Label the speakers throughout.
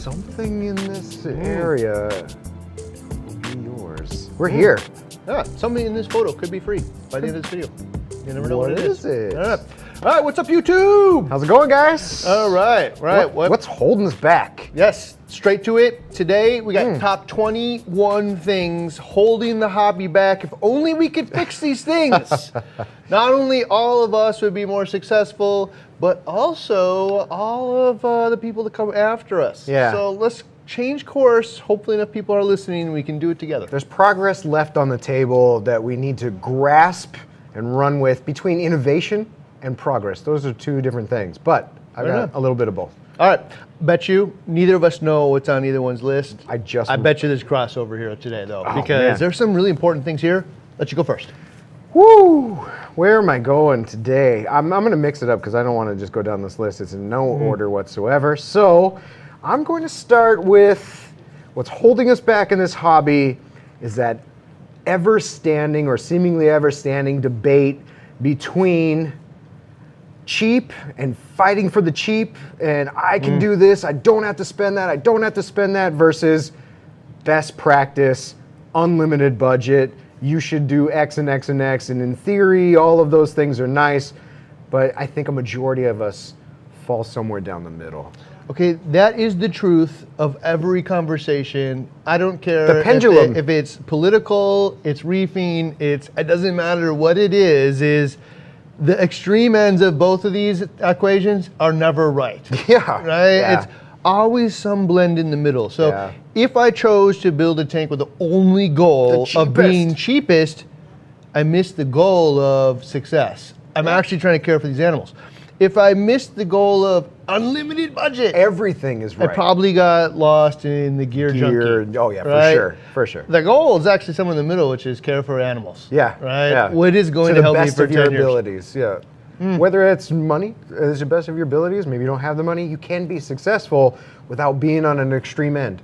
Speaker 1: something in this area will be yours. We're here.
Speaker 2: Yeah, something in this photo could be free by the end of this video. You never know what it is.
Speaker 1: It?
Speaker 2: All right, what's up, YouTube?
Speaker 1: How's it going, guys?
Speaker 2: All right,
Speaker 1: What's holding us back?
Speaker 2: Yes, straight to it. Today, we got top 21 things holding the hobby back. If only we could fix these things. Not only all of us would be more successful, but also all of the people that come after us.
Speaker 1: Yeah.
Speaker 2: So let's change course. Hopefully enough people are listening and we can do it together.
Speaker 1: There's progress left on the table that we need to grasp and run with between innovation and progress. Those are two different things, but I've got a little bit of both.
Speaker 2: All right, bet you neither of us know what's on either one's list. I bet you there's crossover here today, though, because there's some really important things here. Let you go first.
Speaker 1: Woo! Where am I going today? I'm going to mix it up because I don't want to just go down this list. It's in no order whatsoever. So I'm going to start with what's holding us back in this hobby is that ever-standing or seemingly ever-standing debate between cheap and fighting for the cheap, and I can do this, I don't have to spend that, I don't have to spend that, versus best practice, unlimited budget, you should do X and X and X, and in theory, all of those things are nice, but I think a majority of us fall somewhere down the middle.
Speaker 2: Okay, that is the truth of every conversation. I don't care
Speaker 1: the pendulum.
Speaker 2: If it's political, it's reefing, it doesn't matter what it is the extreme ends of both of these equations are never right.
Speaker 1: Yeah.
Speaker 2: Right?
Speaker 1: Yeah.
Speaker 2: It's always some blend in the middle. So if I chose to build a tank with the only goal of being cheapest, I missed the goal of success. I'm actually trying to care for these animals. If I missed the goal of unlimited budget,
Speaker 1: everything is right.
Speaker 2: I probably got lost in the gear junkie.
Speaker 1: Oh yeah, for sure.
Speaker 2: The goal is actually somewhere in the middle, which is care for animals.
Speaker 1: Yeah.
Speaker 2: Right?
Speaker 1: Yeah.
Speaker 2: What is going to help me for 10 years?
Speaker 1: To the best of your abilities, yeah. Whether it's money, it's the best of your abilities, maybe you don't have the money, you can be successful without being on an extreme end.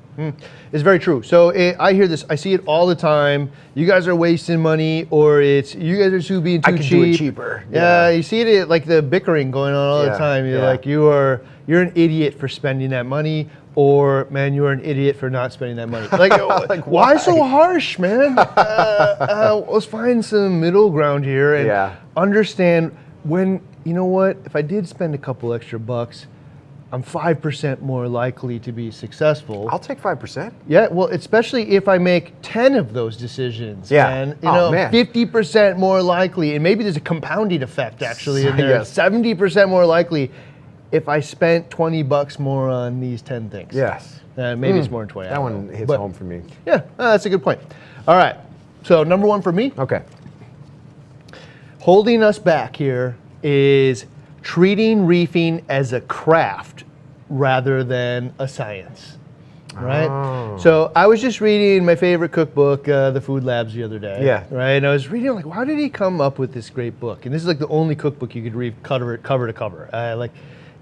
Speaker 2: It's very true. So I hear this, I see it all the time. You guys are wasting money, or it's you guys are being too cheap.
Speaker 1: I can do it cheaper.
Speaker 2: Yeah, you see it like the bickering going on all the time. You're like, you're an idiot for spending that money, or man, you're an idiot for not spending that money. Like why so harsh, man? Let's find some middle ground here and understand when, you know what, if I did spend a couple extra bucks, I'm 5% more likely to be successful.
Speaker 1: I'll take 5%.
Speaker 2: Yeah, well, especially if I make 10 of those decisions. And, 50% more likely, and maybe there's a compounding effect actually in there. 70% more likely if I spent 20 bucks more on these 10 things.
Speaker 1: Yes.
Speaker 2: Maybe it's more than 20.
Speaker 1: That one hits home for me.
Speaker 2: Yeah, that's a good point. All right, so number one for me.
Speaker 1: Okay.
Speaker 2: Holding us back here is treating reefing as a craft rather than a science, right?
Speaker 1: Oh.
Speaker 2: So I was just reading my favorite cookbook, The Food Labs, the other day.
Speaker 1: Yeah.
Speaker 2: Right, and I was reading like, how did he come up with this great book? And this is like the only cookbook you could read cover to cover.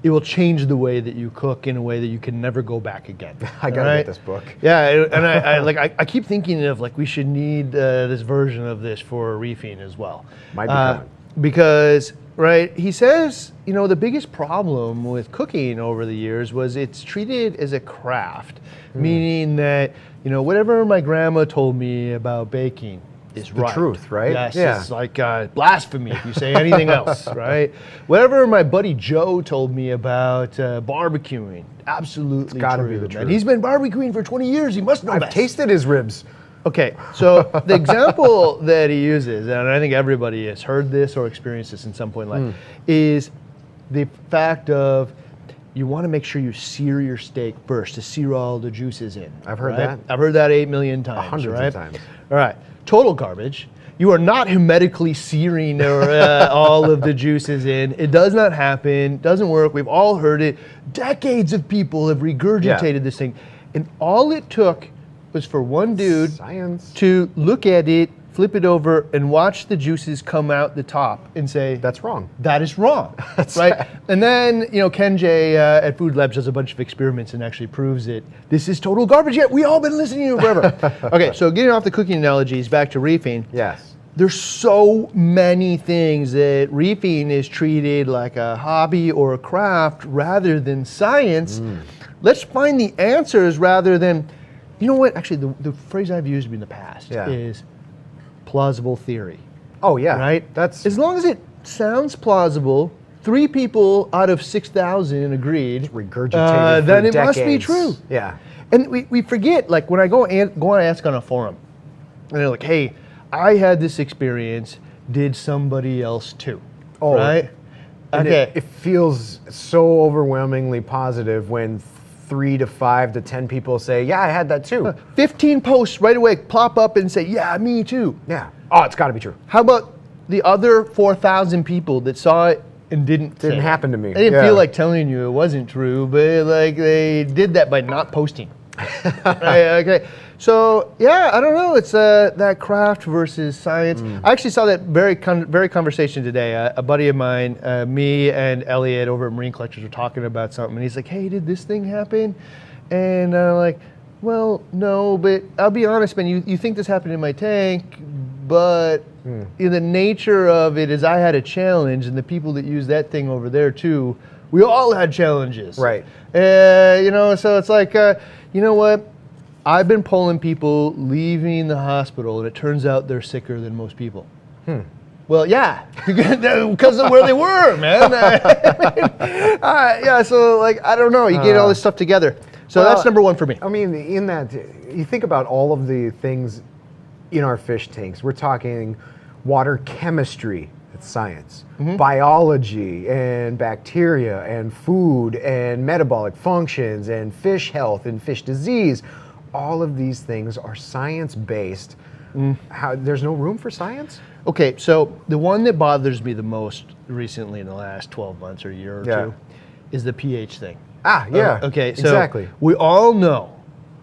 Speaker 2: It will change the way that you cook in a way that you can never go back again.
Speaker 1: I gotta get this book.
Speaker 2: Yeah, and I keep thinking of like we should need this version of this for reefing as well.
Speaker 1: Might be coming.
Speaker 2: Because, right, he says, the biggest problem with cooking over the years was it's treated as a craft, meaning that, whatever my grandma told me about baking is
Speaker 1: the truth, right?
Speaker 2: Yes, it's like blasphemy if you say anything else, right? Whatever my buddy Joe told me about barbecuing, absolutely
Speaker 1: it's gotta
Speaker 2: true.
Speaker 1: be the truth.
Speaker 2: And he's been barbecuing for 20 years, he must know
Speaker 1: I've tasted his ribs.
Speaker 2: Okay, so the example that he uses, and I think everybody has heard this or experienced this in some point in life, is the fact of you want to make sure you sear your steak first to sear all the juices in.
Speaker 1: I've heard that.
Speaker 2: I've heard that 8 million times.
Speaker 1: Hundreds of times.
Speaker 2: All right, total garbage. You are not hermetically searing all of the juices in. It does not happen, doesn't work. We've all heard it. Decades of people have regurgitated this thing. And all it took was for one dude to look at it, flip it over, and watch the juices come out the top and say,
Speaker 1: that's wrong.
Speaker 2: That is wrong, right? And then, Ken J at Food Labs does a bunch of experiments and actually proves it. This is total garbage, yet we all been listening to it forever. Okay, so getting off the cooking analogies, back to reefing.
Speaker 1: Yes.
Speaker 2: There's so many things that reefing is treated like a hobby or a craft rather than science. let's find the answers rather than, you know what? Actually, the phrase I've used in the past is plausible theory.
Speaker 1: Oh yeah,
Speaker 2: right.
Speaker 1: That's
Speaker 2: as long as it sounds plausible. 3 people out of 6,000 agreed.
Speaker 1: Regurgitated
Speaker 2: then
Speaker 1: for
Speaker 2: it
Speaker 1: decades.
Speaker 2: must be true.
Speaker 1: Yeah.
Speaker 2: And we forget, like when I go and ask on a forum, and they're like, "Hey, I had this experience. Did somebody else too?"
Speaker 1: Oh,
Speaker 2: right.
Speaker 1: And
Speaker 2: Okay.
Speaker 1: it feels so overwhelmingly positive when 3 to 5 to 10 people say, "Yeah, I had that too."
Speaker 2: 15 posts right away pop up and say, "Yeah, me too."
Speaker 1: Yeah. Oh, it's got to be true.
Speaker 2: How about the other 4,000 people that saw it and didn't
Speaker 1: happen to me?
Speaker 2: I didn't feel like telling you it wasn't true, but like they did that by not posting. Right, okay. So yeah, I don't know. It's that craft versus science. I actually saw that very conversation today. A buddy of mine, me and Elliot over at Marine Collectors were talking about something, and he's like, "Hey, did this thing happen?" And I'm like, "Well, no, but I'll be honest, man. You think this happened in my tank, but in the nature of it is I had a challenge, and the people that use that thing over there too, we all had challenges,
Speaker 1: Right?
Speaker 2: You know, so it's like, you know what? I've been polling people leaving the hospital, and it turns out they're sicker than most people. Well, yeah, because of where they were, man. Yeah, so like, I don't know. You get all this stuff together. So that's number one for me.
Speaker 1: I mean, in that, you think about all of the things in our fish tanks. We're talking water chemistry, that's science, biology and bacteria and food and metabolic functions and fish health and fish disease. All of these things are science-based. There's no room for science?
Speaker 2: Okay, so the one that bothers me the most recently in the last 12 months or a year or two is the pH thing.
Speaker 1: Yeah.
Speaker 2: Okay, so
Speaker 1: exactly.
Speaker 2: We all know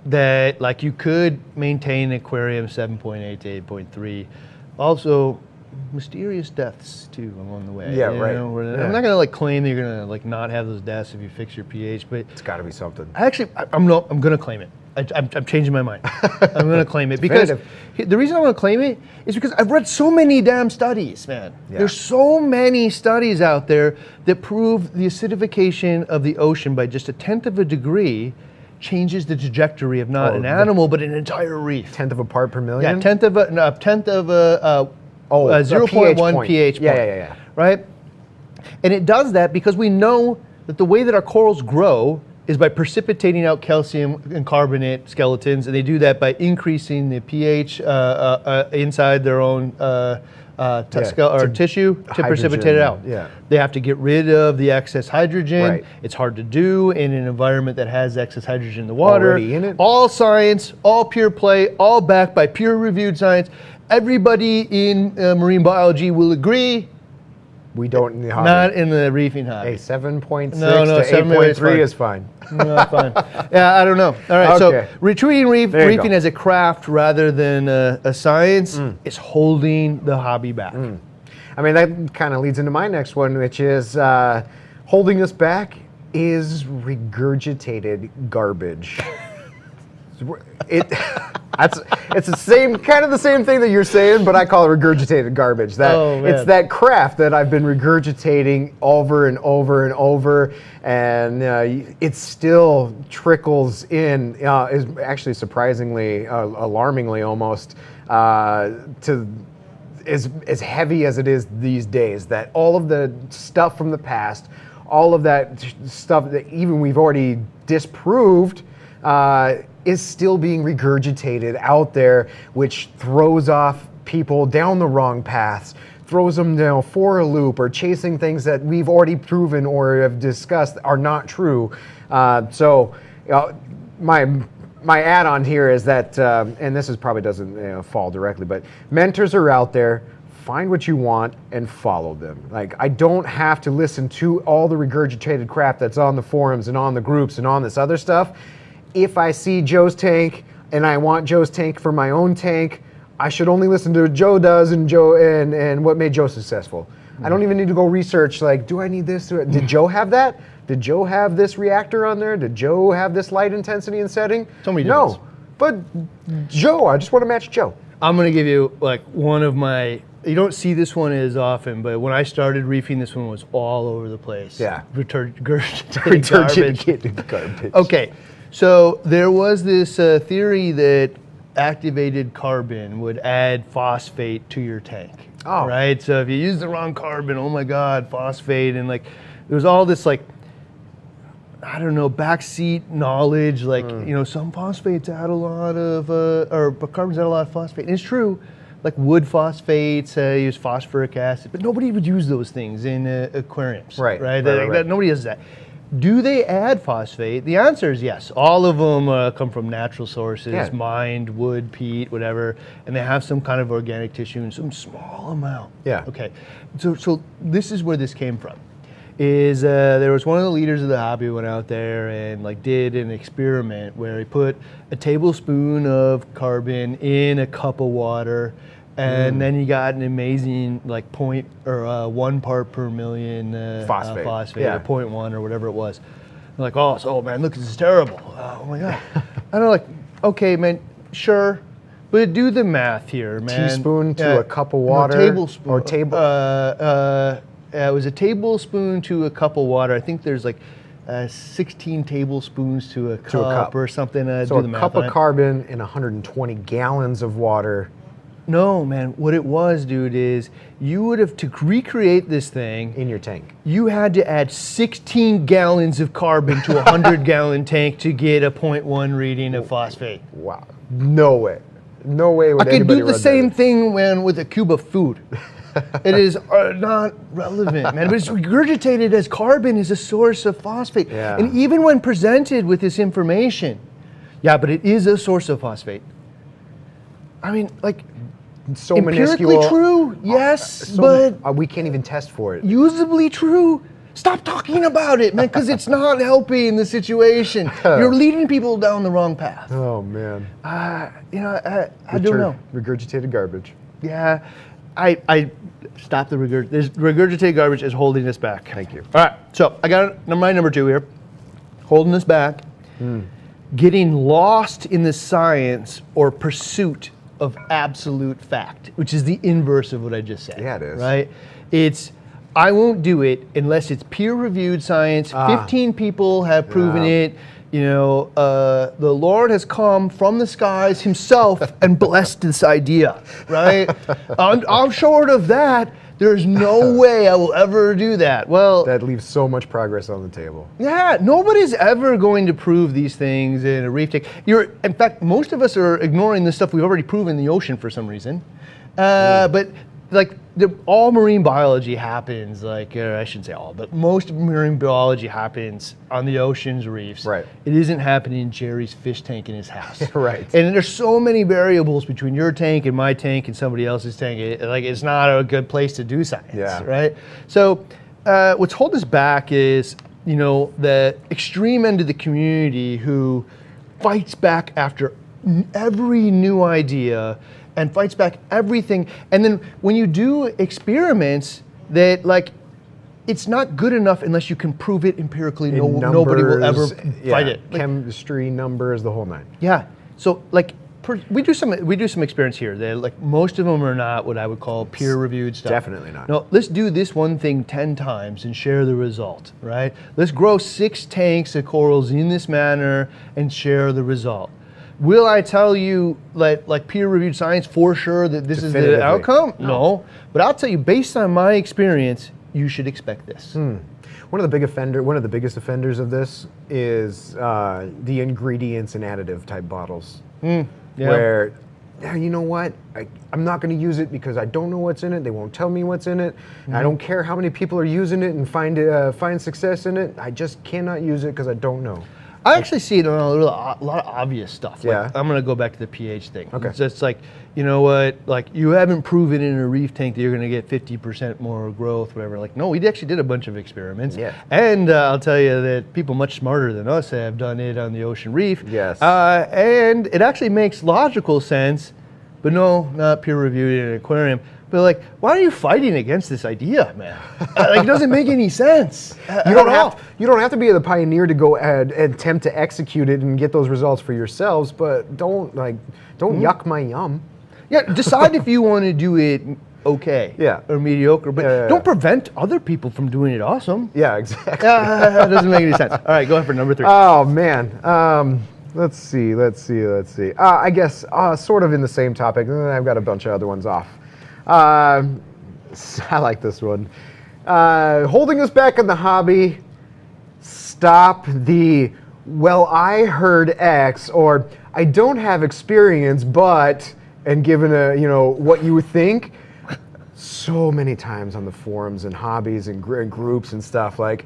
Speaker 2: that like you could maintain aquarium 7.8 to 8.3. Also, mysterious deaths too along the way.
Speaker 1: Yeah, right.
Speaker 2: I'm not gonna like claim that you're gonna like not have those deaths if you fix your pH, but
Speaker 1: It's got to be something.
Speaker 2: I'm gonna claim it. I'm changing my mind. I'm gonna claim it because the reason I want to claim it is because I've read so many damn studies, man.
Speaker 1: Yeah.
Speaker 2: There's so many studies out there that prove the acidification of the ocean by just 1/10 of a degree changes the trajectory of not an animal but an entire reef.
Speaker 1: 1/10 of a part per million?
Speaker 2: Yeah, 1/10 of a 0.1 pH point.
Speaker 1: Yeah.
Speaker 2: Right? And it does that because we know that the way that our corals grow is by precipitating out calcium and carbonate skeletons, and they do that by increasing the pH inside their own tissue to precipitate it out.
Speaker 1: Yeah.
Speaker 2: They have to get rid of the excess hydrogen.
Speaker 1: Right.
Speaker 2: It's hard to do in an environment that has excess hydrogen in the water.
Speaker 1: Already in it.
Speaker 2: All science, all pure play, all backed by peer-reviewed science. Everybody in marine biology will agree.
Speaker 1: We don't need
Speaker 2: Not in the reefing hobby.
Speaker 1: Hey, 7.6
Speaker 2: No,
Speaker 1: to 8.3 is fine.
Speaker 2: No, fine. Yeah, I don't know. All right,
Speaker 1: Okay.
Speaker 2: so treating
Speaker 1: There you
Speaker 2: reefing
Speaker 1: go.
Speaker 2: as a craft rather than a science is holding the hobby back.
Speaker 1: I mean, that kind of leads into my next one, which is holding us back is regurgitated garbage. It's the same kind of the same thing that you're saying, but I call it regurgitated garbage. It's that craft that I've been regurgitating over and over and over, and it still trickles in. Is actually surprisingly, alarmingly almost, to as heavy as it is these days. That all of the stuff from the past, all of that stuff that even we've already disproved. Is still being regurgitated out there, which throws off people down the wrong paths, throws them down for a loop, or chasing things that we've already proven or have discussed are not true. So my add-on here is that, and this is probably doesn't fall directly, but mentors are out there. Find what you want and follow them. Like, I don't have to listen to all the regurgitated crap that's on the forums and on the groups and on this other stuff. If I see Joe's tank and I want Joe's tank for my own tank, I should only listen to what Joe does and what made Joe successful. I don't even need to go research, like, do I need this? Did Joe have that? Did Joe have this reactor on there? Did Joe have this light intensity and setting?
Speaker 2: Somebody does.
Speaker 1: No, but Joe, I just want to match Joe.
Speaker 2: I'm gonna give you like one of my you don't see this one as often, but when I started reefing, this one was all over the place.
Speaker 1: Yeah.
Speaker 2: Regurgitated
Speaker 1: garbage.
Speaker 2: Okay, so there was this theory that activated carbon would add phosphate to your tank.
Speaker 1: Oh.
Speaker 2: Right? So if you use the wrong carbon, oh my God, phosphate. And like, there's all this like, I don't know, backseat knowledge, like, some phosphates add a lot of, or carbons add a lot of phosphate. And it's true, like wood phosphates use phosphoric acid, but nobody would use those things in aquariums.
Speaker 1: Right.
Speaker 2: Nobody does that. Do they add phosphate? The answer is yes. All of them come from natural sources, mined, wood, peat, whatever, and they have some kind of organic tissue in some small amount.
Speaker 1: Yeah.
Speaker 2: Okay, so this is where this came from. Is there was one of the leaders of the hobby who went out there and like did an experiment where he put a tablespoon of carbon in a cup of water, and then he got an amazing like 1 part per million phosphate or 0.1 or whatever it was. I'm like, oh man, look, this is terrible. Oh my God. And I'm like, okay, man, sure. But do the math here, man.
Speaker 1: Teaspoon to a cup of water?
Speaker 2: No, tablespoon. Or it was a tablespoon to a cup of water. I think there's like 16 tablespoons to a cup or something.
Speaker 1: So a cup of carbon in 120 gallons of water.
Speaker 2: No, man. What it was, dude, is you would have, to recreate this thing
Speaker 1: in your tank,
Speaker 2: you had to add 16 gallons of carbon to a 100-gallon tank to get a 0.1 reading of phosphate.
Speaker 1: Wow. No way. No way would
Speaker 2: I could do the same thing with a cube of food. It is not relevant, man. But it's regurgitated as carbon is a source of phosphate.
Speaker 1: Yeah.
Speaker 2: And even when presented with this information, but it is a source of phosphate. I mean, like,
Speaker 1: so
Speaker 2: empirically
Speaker 1: minuscule.
Speaker 2: True, yes, but
Speaker 1: we can't even test for it.
Speaker 2: Usably true. Stop talking about it, man, because it's not helping the situation. You're leading people down the wrong path.
Speaker 1: Oh man.
Speaker 2: I don't know.
Speaker 1: Regurgitated garbage.
Speaker 2: Yeah, I stop the regurgitated garbage is holding us back.
Speaker 1: Thank you.
Speaker 2: All right, so I got my number 2 here, holding us back, getting lost in the science or pursuit of absolute fact, which is the inverse of what I just said.
Speaker 1: Yeah, it is.
Speaker 2: Right? It's, I won't do it unless it's peer-reviewed science. 15 people have proven it. The Lord has come from the skies himself and blessed this idea, right? I'm short of that. There's no way I will ever do that. Well,
Speaker 1: that leaves so much progress on the table.
Speaker 2: Yeah, nobody's ever going to prove these things in a reef tank. In fact, most of us are ignoring the stuff we've already proven in the ocean for some reason. But like all marine biology happens, I shouldn't say all, but most marine biology happens on the ocean's reefs.
Speaker 1: Right.
Speaker 2: It isn't happening in Jerry's fish tank in his house.
Speaker 1: Right.
Speaker 2: And there's so many variables between your tank and my tank and somebody else's tank. It's not a good place to do science.
Speaker 1: Yeah.
Speaker 2: Right. So what's holding us back is the extreme end of the community who fights back after every new idea and fights back everything. And then when you do experiments that it's not good enough unless you can prove it empirically. Nobody will ever fight it.
Speaker 1: Chemistry, numbers, the whole nine.
Speaker 2: Yeah. So we do some experiments here. That most of them are not what I would call peer-reviewed stuff.
Speaker 1: Definitely not.
Speaker 2: No, let's do this one thing 10 times and share the result. Right. Let's grow 6 tanks of corals in this manner and share the result. Will I tell you, like peer-reviewed science for sure that this is the outcome? No. But I'll tell you, based on my experience, you should expect this.
Speaker 1: One of the biggest offenders of this is the ingredients and additive type bottles.
Speaker 2: Yeah.
Speaker 1: Where, you know what? I'm not going to use it because I don't know what's in it. They won't tell me what's in it. I don't care how many people are using it and find success in it. I just cannot use it because I don't know.
Speaker 2: I actually see it on a lot of obvious stuff.
Speaker 1: Yeah.
Speaker 2: I'm going to go back to the pH thing.
Speaker 1: Okay.
Speaker 2: It's just you know what? You haven't proven in a reef tank that you're going to get 50% more growth, whatever. No, we actually did a bunch of experiments.
Speaker 1: Yeah.
Speaker 2: And I'll tell you that people much smarter than us have done it on the ocean reef.
Speaker 1: Yes.
Speaker 2: And it actually makes logical sense, but no, not peer-reviewed in an aquarium. But why are you fighting against this idea, man? It doesn't make any sense.
Speaker 1: You don't have to be the pioneer to go and attempt to execute it and get those results for yourselves. But don't yuck my yum.
Speaker 2: Yeah, decide if you want to do it okay.
Speaker 1: Yeah.
Speaker 2: Or mediocre, but don't prevent other people from doing it awesome.
Speaker 1: Yeah, exactly.
Speaker 2: That doesn't make any sense. All right, go ahead for number 3.
Speaker 1: Oh, man. Let's see. I guess sort of in the same topic, and then I've got a bunch of other ones off. I like this one. Holding us back in the hobby, stop the, well, I heard X, or I don't have experience, but, and given a, what you would think. So many times on the forums and hobbies and groups and stuff, like,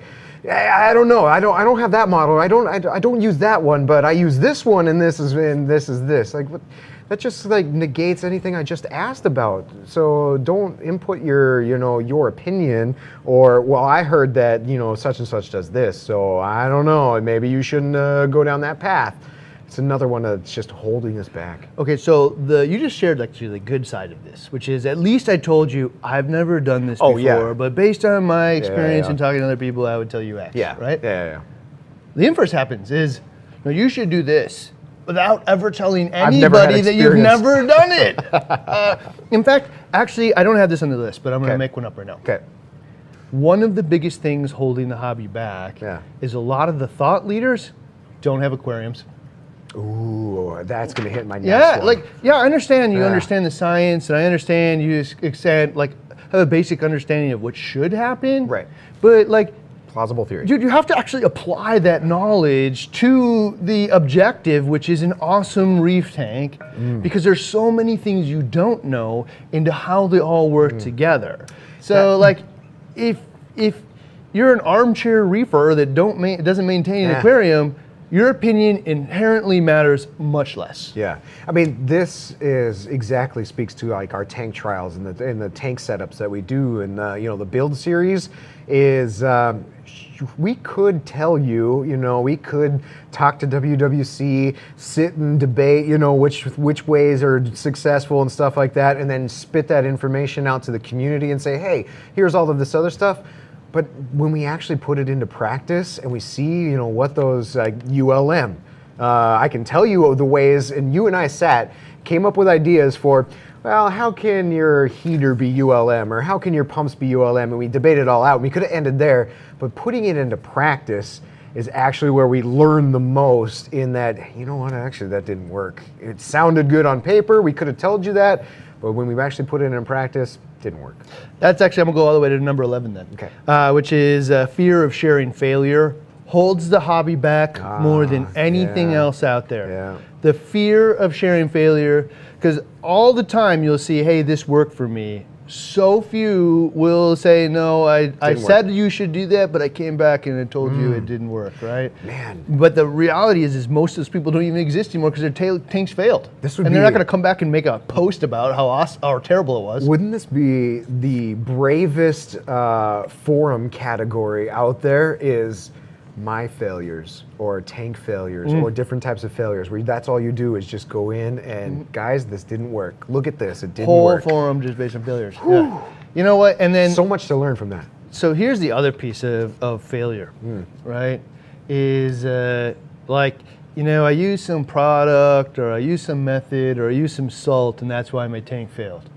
Speaker 1: I don't know, I don't have that model, I don't use that one, but I use this one, and this is this. Like, what, that just like negates anything I just asked about. So don't input your opinion, or, well, I heard that such and such does this, so I don't know, maybe you shouldn't go down that path. It's another one that's just holding us back.
Speaker 2: Okay, so you just shared actually the good side of this, which is at least I told you I've never done this before, but based on my experience and talking to other people, I would tell you X, right?
Speaker 1: Yeah.
Speaker 2: The inverse happens is, you should do this without ever telling anybody that you've never done it. In fact, actually, I don't have this on the list, but I'm going to make one up right now.
Speaker 1: Okay.
Speaker 2: One of the biggest things holding the hobby back is a lot of the thought leaders don't have aquariums.
Speaker 1: Ooh, that's going to hit my next one.
Speaker 2: I understand you understand the science, and I understand you have a basic understanding of what should happen.
Speaker 1: Right.
Speaker 2: But
Speaker 1: plausible theory.
Speaker 2: Dude, you have to actually apply that knowledge to the objective, which is an awesome reef tank, because there's so many things you don't know into how they all work together. So if you're an armchair reefer that doesn't maintain an aquarium, your opinion inherently matters much less.
Speaker 1: Yeah, I mean, this speaks to like our tank trials and the tank setups that we do, and the build series is. We could tell you, we could talk to WWC, sit and debate, which ways are successful and stuff like that, and then spit that information out to the community and say, hey, here's all of this other stuff. But when we actually put it into practice and we see, what those ULM, I can tell you the ways, and you and I came up with ideas for, well, how can your heater be ULM, or how can your pumps be ULM? And we debated it all out. We could have ended there, but putting it into practice is actually where we learn the most, in that, actually that didn't work. It sounded good on paper. We could have told you that, but when we actually put it in practice, didn't work.
Speaker 2: That's actually, I'm gonna go all the way to number 11 then.
Speaker 1: Okay.
Speaker 2: Which is fear of sharing failure holds the hobby back more than anything else out there.
Speaker 1: Yeah.
Speaker 2: The fear of sharing failure, because all the time you'll see, hey, this worked for me. So few will say, no, I said you should do that, but I came back and I told you it didn't work, right?
Speaker 1: Man.
Speaker 2: But the reality is most of those people don't even exist anymore because their tanks failed. And they're not going to come back and make a post about how terrible it was.
Speaker 1: Wouldn't this be the bravest forum category out there, is my failures or tank failures or different types of failures, where that's all you do is just go in and, guys, this didn't work. Look at this, it didn't work.
Speaker 2: Whole forum just based on failures. Yeah. You know what? And then
Speaker 1: so much to learn from that.
Speaker 2: So here's the other piece of failure, right? Is I use some product, or I use some method, or I use some salt, and that's why my tank failed.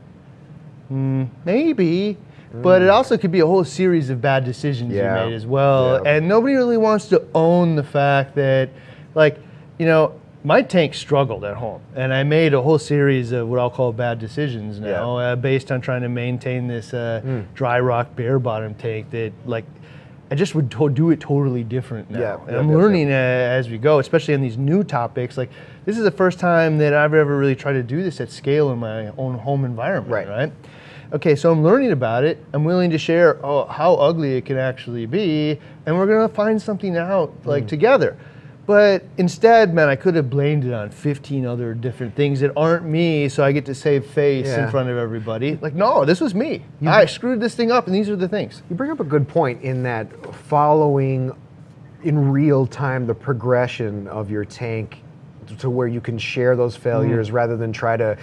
Speaker 2: Maybe. But it also could be a whole series of bad decisions you made as well. And nobody really wants to own the fact that, my tank struggled at home. And I made a whole series of what I'll call bad decisions now, based on trying to maintain this dry rock bare bottom tank that, I just would do it totally different now. And I'm learning as we go, especially on these new topics. This is the first time that I've ever really tried to do this at scale in my own home environment, right? Okay, so I'm learning about it. I'm willing to share how ugly it can actually be, and we're gonna find something out together. But instead, man, I could have blamed it on 15 other different things that aren't me, so I get to save face in front of everybody. No, this was me. I screwed this thing up, and these are the things.
Speaker 1: You bring up a good point in that following in real time the progression of your tank to where you can share those failures rather than try to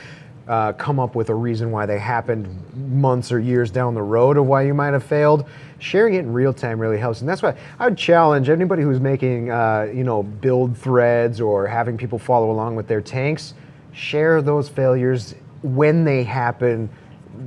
Speaker 1: come up with a reason why they happened months or years down the road of why you might have failed. Sharing it in real time really helps, and that's why I would challenge anybody who's making build threads or having people follow along with their tanks. Share those failures when they happen,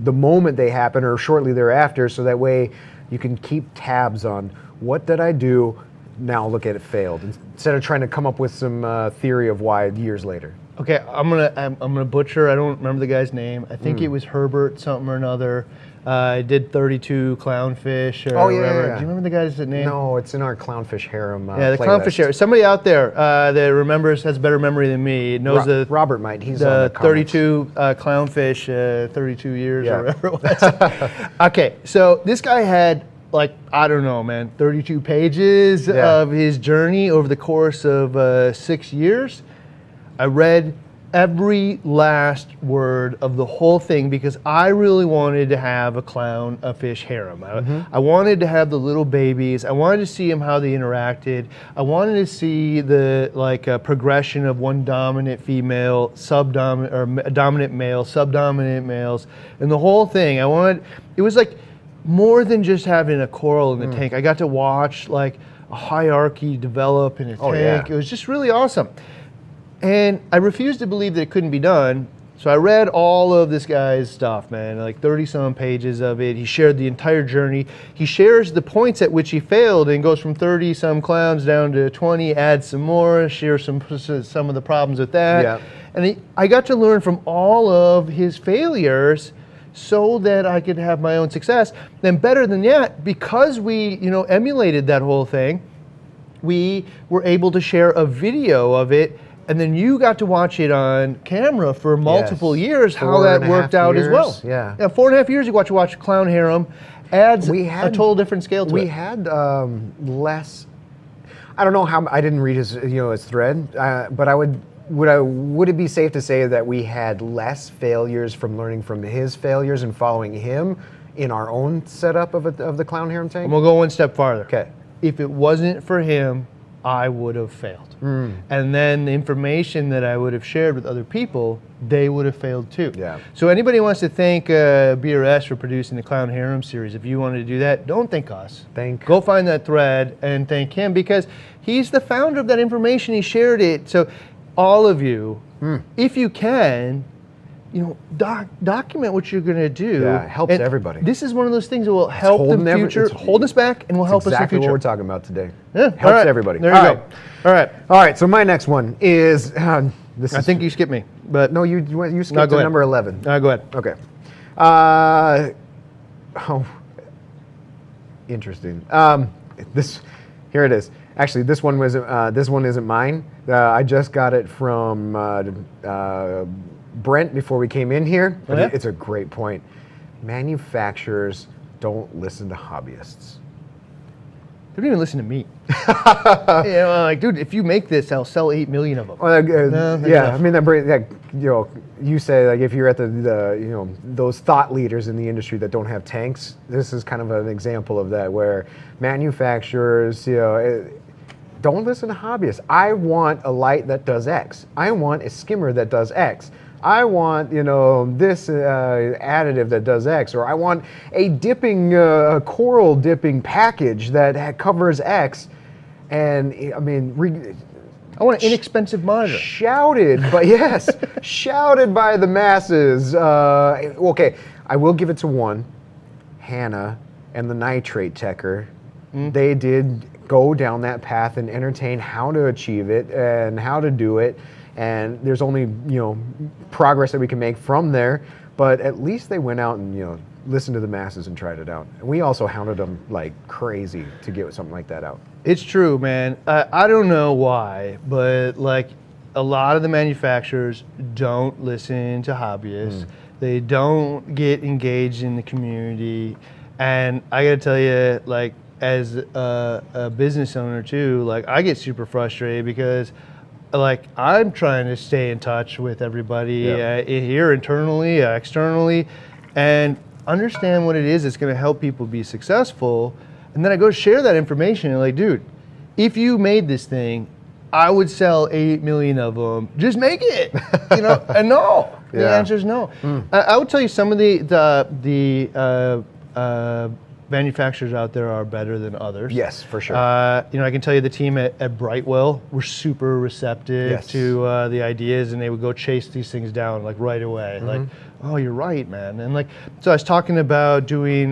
Speaker 1: the moment they happen or shortly thereafter, so that way you can keep tabs on what did I do, now look at it failed, instead of trying to come up with some theory of why years later.
Speaker 2: Okay, I'm gonna butcher. I don't remember the guy's name. I think it was Herbert something or another. I did 32 clownfish or whatever.
Speaker 1: Yeah.
Speaker 2: Do you remember the guy's name?
Speaker 1: No, it's in our clownfish harem.
Speaker 2: Yeah, the
Speaker 1: playlist.
Speaker 2: clownfish harem. Somebody out there that remembers, has better memory than me, knows
Speaker 1: Robert might. He's on
Speaker 2: the
Speaker 1: the comments.
Speaker 2: 32 clownfish, 32 years or whatever it was. Okay, so this guy had, like, I don't know, man, 32 pages of his journey over the course of 6 years. I read every last word of the whole thing because I really wanted to have a fish harem. I wanted to have the little babies. I wanted to see them, how they interacted. I wanted to see the progression of one dominant female, subdominant, or dominant male, subdominant males, and the whole thing. It was like more than just having a coral in the tank. I got to watch like a hierarchy develop in a tank. It was just really awesome. And I refused to believe that it couldn't be done. So I read all of this guy's stuff, man, like 30-some pages of it. He shared the entire journey. He shares the points at which he failed and goes from 30-some clowns down to 20, adds some more, shares some of the problems with that. Yeah. And I got to learn from all of his failures so that I could have my own success. Then better than that, because we, emulated that whole thing, we were able to share a video of it. And then you got to watch it on camera for multiple years, how that worked out as well. Yeah, 4.5 years you got to watch Clown Harem. Adds a total different scale to it.
Speaker 1: We had less. I don't know how. I didn't read his thread, but would it be safe to say that we had less failures from learning from his failures and following him in our own setup of the Clown Harem tank?
Speaker 2: I'm gonna go one step farther. Okay, if it wasn't for him, I would have failed. And then the information that I would have shared with other people, they would have failed too. Yeah. So anybody who wants to thank BRS for producing the Clown Harem series, if you wanted to do that, don't thank us. Go find that thread and thank him because he's the founder of that information. He shared it. So all of you, if you can, document what you're going to do.
Speaker 1: Yeah, it helps everybody.
Speaker 2: This is one of those things that will help the future, hold us back, and will help us in the future.
Speaker 1: Exactly what we're talking about today. Yeah, helps everybody.
Speaker 2: There you go. All right.
Speaker 1: So my next one is I
Speaker 2: think you skipped me, but
Speaker 1: no, you skipped to number 11.
Speaker 2: Go ahead.
Speaker 1: Okay. Interesting. Here it is. Actually, this one isn't mine. I just got it from Brent before we came in here, but it's a great point. Manufacturers don't listen to hobbyists.
Speaker 2: They don't even listen to me. Dude, if you make this, I'll sell 8 million of them.
Speaker 1: I mean, you say like if you're at the those thought leaders in the industry that don't have tanks, this is kind of an example of that, where manufacturers, don't listen to hobbyists. I want a light that does X. I want a skimmer that does X. I want, this additive that does X, or I want a coral dipping package that covers X. And I mean,
Speaker 2: I want an inexpensive monitor.
Speaker 1: Shouted by the masses. Okay, I will give it to one, Hannah and the nitrate techer. They did go down that path and entertain how to achieve it and how to do it. And there's only, progress that we can make from there. But at least they went out and, listened to the masses and tried it out. And we also hounded them like crazy to get something like that out.
Speaker 2: It's true, man. I don't know why, but like a lot of the manufacturers don't listen to hobbyists. They don't get engaged in the community. And I got to tell you, like, as a business owner too, like I get super frustrated because like I'm trying to stay in touch with everybody here internally, externally, and understand what it is that's going to help people be successful. And then I go share that information and like, dude, if you made this thing, I would sell 8 million of them. Just make it, and no. The answer is no. I would tell you some of the manufacturers out there are better than others.
Speaker 1: Yes, for sure.
Speaker 2: I can tell you the team at Brightwell were super receptive to the ideas, and they would go chase these things down like right away. Like, oh, you're right, man. And like, so I was talking about doing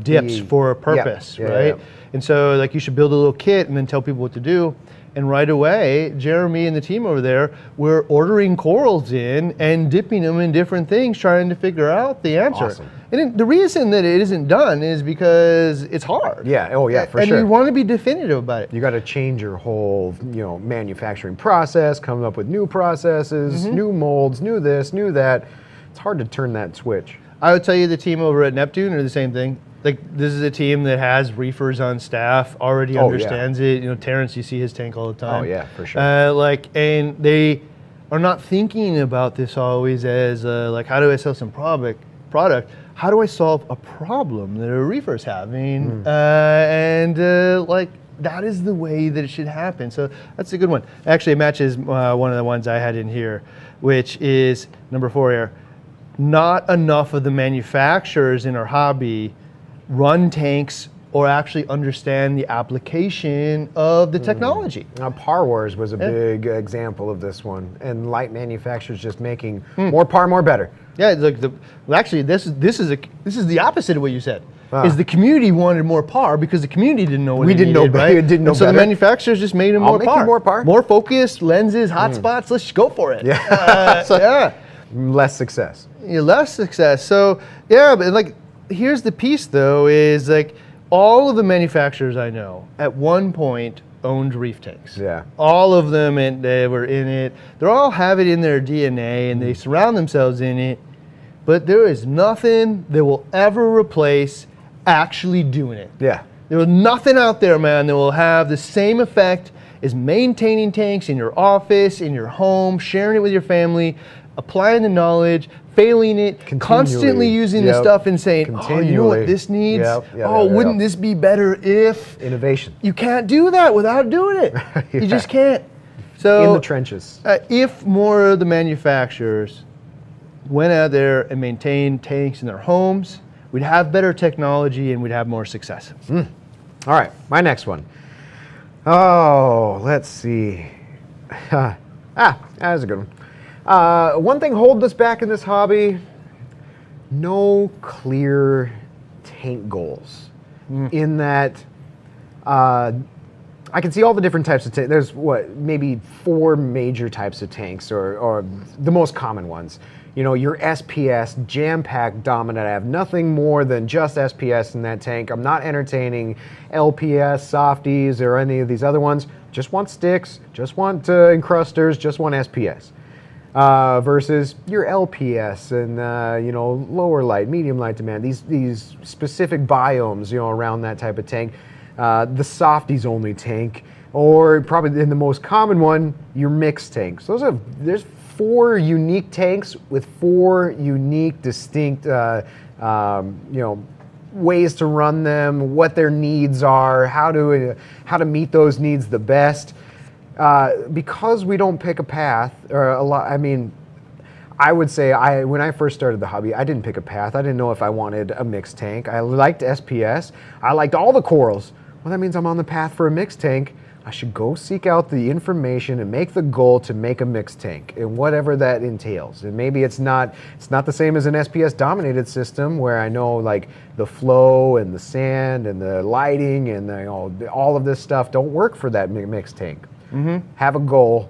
Speaker 2: dips for a purpose, right? Yeah. And so like you should build a little kit and then tell people what to do. And right away, Jeremy and the team over there were ordering corals in and dipping them in different things, trying to figure out the answer.
Speaker 1: Awesome.
Speaker 2: And the reason that it isn't done is because it's hard.
Speaker 1: Yeah, oh yeah, for sure.
Speaker 2: And you want to be definitive about it.
Speaker 1: You got to change your whole, manufacturing process, coming up with new processes, new molds, new this, new that. It's hard to turn that switch.
Speaker 2: I would tell you the team over at Neptune are the same thing. Like, this is a team that has reefers on staff, already understands it. Terrence, you see his tank all the time.
Speaker 1: Oh yeah, for sure.
Speaker 2: And they are not thinking about this always as how do I sell some product? How do I solve a problem that a reefer's having? That is the way that it should happen. So that's a good one. Actually, it matches one of the ones I had in here, which is number 4 here. Not enough of the manufacturers in our hobby run tanks or actually understand the application of the technology.
Speaker 1: Now, Par Wars was a big example of this one, and light manufacturers just making more par, more better.
Speaker 2: Yeah, actually, this is the opposite of what you said. Is the community wanted more par because the community didn't know what we didn't needed, know, right?
Speaker 1: Didn't know
Speaker 2: so
Speaker 1: better.
Speaker 2: The manufacturers just made them more par.
Speaker 1: More par,
Speaker 2: more focused lenses, hotspots. Let's just go for it.
Speaker 1: Yeah, less success.
Speaker 2: Yeah, less success. So yeah, but like, here's the piece though: is like all of the manufacturers I know at one point owned reef tanks.
Speaker 1: Yeah.
Speaker 2: All of them, and they were in it. They all have it in their DNA, and they surround themselves in it. But there is nothing that will ever replace actually doing it.
Speaker 1: Yeah.
Speaker 2: There is nothing out there, man, that will have the same effect as maintaining tanks in your office, in your home, sharing it with your family, applying the knowledge, failing it, constantly using the stuff and saying, oh, you know what this needs? Wouldn't this be better if?
Speaker 1: Innovation.
Speaker 2: You can't do that without doing it. You just can't. So
Speaker 1: in the trenches.
Speaker 2: If more of the manufacturers went out there and maintained tanks in their homes, we'd have better technology and we'd have more success.
Speaker 1: All right, my next one. Oh, let's see. That was a good one. One thing holding us back in this hobby, no clear tank goals. In that, I can see all the different types of tanks. There's maybe 4 major types of tanks, or the most common ones. Your SPS, jam-packed dominant. I have nothing more than just SPS in that tank. I'm not entertaining LPS, softies, or any of these other ones. Just want sticks, just want encrusters, just want SPS. Versus your LPS and lower light, medium light demand. These specific biomes, around that type of tank. The softies only tank, or probably in the most common one, your mixed tanks. There's 4 unique tanks with 4 unique, distinct, ways to run them, what their needs are, how to meet those needs the best. Because we don't pick a path, or a lot. I mean, I would say when I first started the hobby, I didn't pick a path. I didn't know if I wanted a mixed tank. I liked SPS. I liked all the corals. Well, that means I'm on the path for a mixed tank. I should go seek out the information and make the goal to make a mixed tank, and whatever that entails. And maybe it's not the same as an SPS dominated system where I know like the flow and the sand and the lighting and all of this stuff don't work for that mixed tank. Have a goal,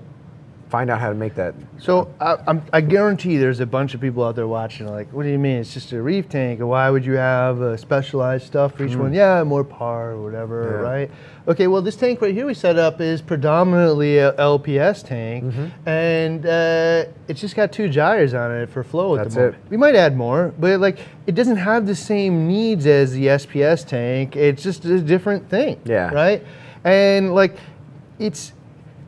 Speaker 1: find out how to make that.
Speaker 2: So I guarantee there's a bunch of people out there watching like, what do you mean? It's just a reef tank. Why would you have specialized stuff for each one? Yeah, more par or whatever, right? Okay, well, this tank right here we set up is predominantly a LPS tank, and it's just got 2 gyres on it for flow at the moment. We might add more, but like it doesn't have the same needs as the SPS tank. It's just a different thing, right? And like it's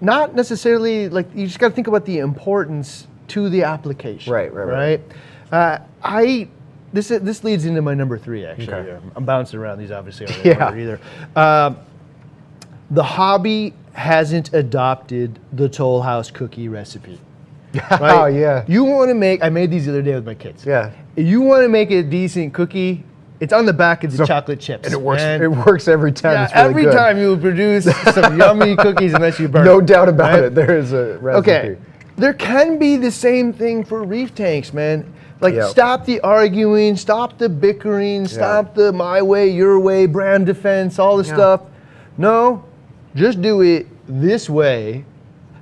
Speaker 2: not necessarily like, you just got to think about the importance to the application. Right. This leads into my number 3 actually. Okay. I'm bouncing around these obviously aren't in order either. The hobby hasn't adopted the Toll House cookie recipe. Right?
Speaker 1: Oh yeah.
Speaker 2: You want to make? I made these the other day with my kids.
Speaker 1: Yeah.
Speaker 2: You want to make a decent cookie? It's on the back of the chocolate chips.
Speaker 1: And it works. It works every time.
Speaker 2: Yeah,
Speaker 1: it's really
Speaker 2: every
Speaker 1: good.
Speaker 2: time you will produce some yummy cookies unless you burn.
Speaker 1: No doubt about it. There is a recipe.
Speaker 2: Okay. there can be the same thing for reef tanks, man. Like,
Speaker 1: Yep.
Speaker 2: stop the arguing, stop the bickering, stop the my way, your way, brand defense, all the stuff. No, just do it this way,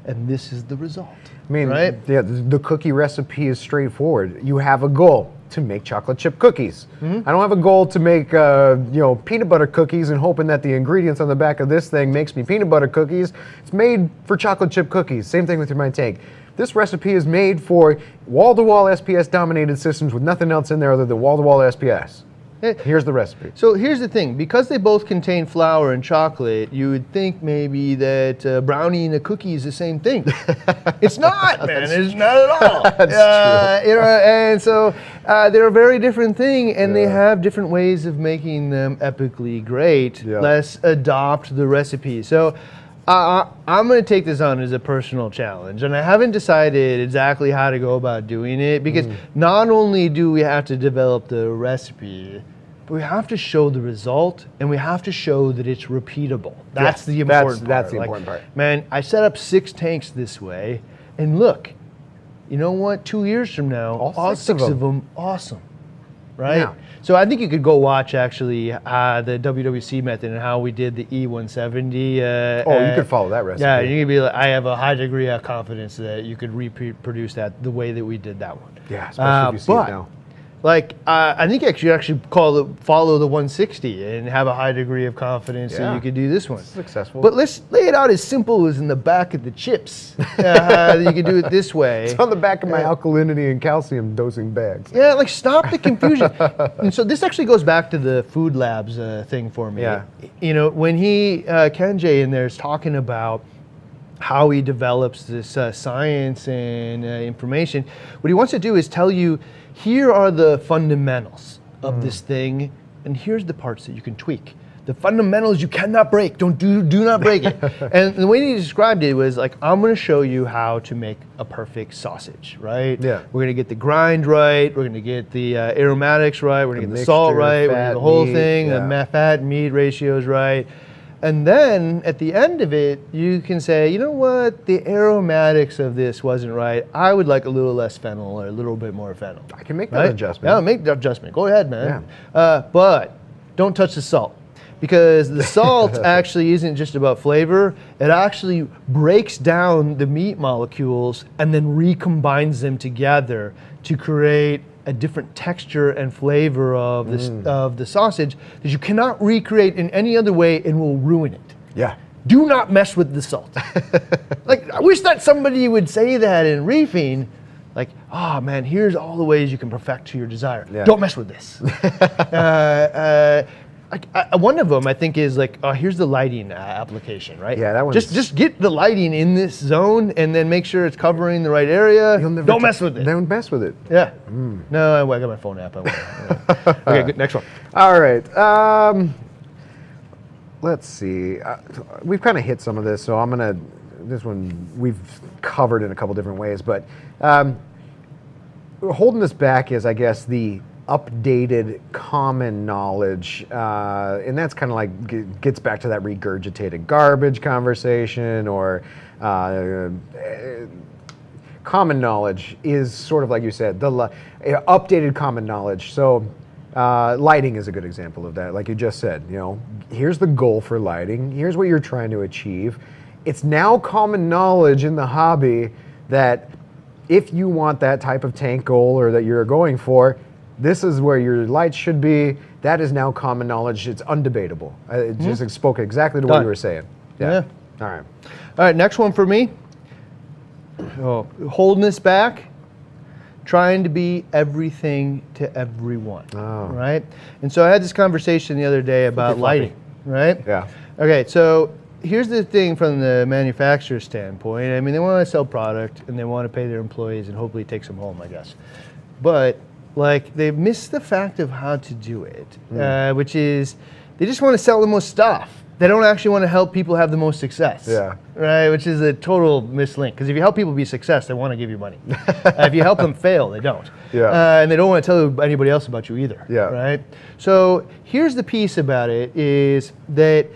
Speaker 2: and this is the result.
Speaker 1: I mean,
Speaker 2: right?
Speaker 1: Yeah, the cookie recipe is straightforward. You have a goal to make chocolate chip cookies. I don't have a goal to make peanut butter cookies and hoping that the ingredients on the back of this thing makes me peanut butter cookies. It's made for chocolate chip cookies. Same thing with your My Tank. This recipe is made for wall-to-wall SPS dominated systems with nothing else in there other than wall-to-wall SPS. Here's the recipe.
Speaker 2: So here's the thing, because they both contain flour and chocolate, you would think maybe that brownie and a cookie is the same thing. It's not, man. It's not at all.
Speaker 1: That's true.
Speaker 2: And so they're a very different thing, and they have different ways of making them epically great.
Speaker 1: Yeah.
Speaker 2: Let's adopt the recipe. So I'm going to take this on as a personal challenge, and I haven't decided exactly how to go about doing it, because not only do we have to develop the recipe, but we have to show the result, and we have to show that it's repeatable. That's the important part.
Speaker 1: That's the important part.
Speaker 2: Man, I set up 6 tanks this way, and look, you know what? 2 years from now, all six of them, awesome, right?
Speaker 1: Yeah.
Speaker 2: So I think you could go watch actually the WWC method and how we did the E170.
Speaker 1: You could follow that recipe.
Speaker 2: Yeah, you could be like, I have a high degree of confidence that you could reproduce that the way that we did that one.
Speaker 1: Yeah, especially if you see it now.
Speaker 2: Like, I think you should actually follow the 160 and have a high degree of confidence that you could do this one.
Speaker 1: Successful.
Speaker 2: But let's lay it out as simple as in the back of the chips. You can do it this way.
Speaker 1: It's on the back of my alkalinity and calcium dosing bags.
Speaker 2: Yeah, like, stop the confusion. And so this actually goes back to the food labs thing for me.
Speaker 1: Yeah.
Speaker 2: You know, when Kenjay in there is talking about how he develops this science and information, what he wants to do is tell you, here are the fundamentals of this thing, and here's the parts that you can tweak. The fundamentals you cannot break. Do not break it. And the way he described it was like, I'm going to show you how to make a perfect sausage, right?
Speaker 1: Yeah.
Speaker 2: We're going to get the grind right. We're going to get the aromatics right. We're going to get the salt
Speaker 1: mixture,
Speaker 2: right. We're going to get the whole
Speaker 1: meat,
Speaker 2: thing, the fat meat ratios right. And then at the end of it, you can say, you know what, the aromatics of this wasn't right. I would like a little less fennel or a little bit more fennel.
Speaker 1: I can make that adjustment.
Speaker 2: Yeah, make the adjustment. Go ahead, man. But don't touch the salt, because the salt actually isn't just about flavor. It actually breaks down the meat molecules and then recombines them together to create a different texture and flavor of this of the sausage that you cannot recreate in any other way, and will ruin it.
Speaker 1: Yeah.
Speaker 2: Do not mess with the salt. Like, I wish that somebody would say that in reefing. Like, oh man, here's all the ways you can perfect to your desire.
Speaker 1: Yeah.
Speaker 2: Don't mess with this. One of them, I think, is like, here's the lighting application, right?
Speaker 1: Yeah, that one.
Speaker 2: Just get the lighting in this zone, and then make sure it's covering the right area. Don't mess with it.
Speaker 1: Don't mess with it.
Speaker 2: Yeah. No, I got my phone app. Okay, good. Next one.
Speaker 1: All right. Let's see. We've kind of hit some of this, so this one we've covered in a couple different ways, but holding this back is, I guess, the updated common knowledge, and that's kind of like gets back to that regurgitated garbage conversation, or common knowledge is sort of like you said, the updated common knowledge. So lighting is a good example of that. Like you just said, here's the goal for lighting. Here's what you're trying to achieve. It's now common knowledge in the hobby that if you want that type of tank goal or that you're going for, this is where your lights should be. That is now common knowledge. It's undebatable. It just spoke exactly to what you were saying. Yeah. All right.
Speaker 2: All right, next one for me. Holding this back, trying to be everything to everyone. Right? And so I had this conversation the other day about lighting, right?
Speaker 1: Yeah.
Speaker 2: Okay, so here's the thing from the manufacturer's standpoint. I mean, they want to sell product, and they want to pay their employees and hopefully take some home, I guess. But like, they miss the fact of how to do it, which is they just want to sell the most stuff. They don't actually want to help people have the most success.
Speaker 1: Yeah.
Speaker 2: Right? Which is a total mislink. Because if you help people be success, they want to give you money. If you help them fail, they don't.
Speaker 1: Yeah.
Speaker 2: And they don't want to tell anybody else about you either.
Speaker 1: Yeah.
Speaker 2: Right? So here's the piece about it is that,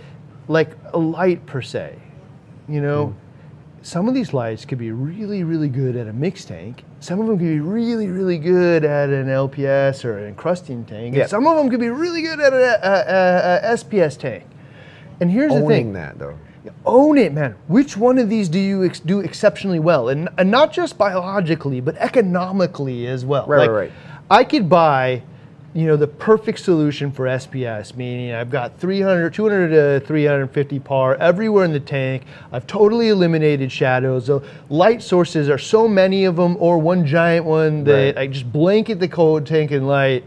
Speaker 2: like a light per se, some of these lights could be really, really good at a mixed tank. Some of them could be really, really good at an LPS or an encrusting tank. And some of them could be really good at a SPS tank. And here's the thing.
Speaker 1: Owning that, though.
Speaker 2: Own it, man. Which one of these do you do exceptionally well? And not just biologically, but economically as well.
Speaker 1: Right.
Speaker 2: I could buy, the perfect solution for SPS, meaning I've got 200 to 350 par everywhere in the tank. I've totally eliminated shadows. The light sources are so many of them, or one giant one that I just blanket the cold tank in light.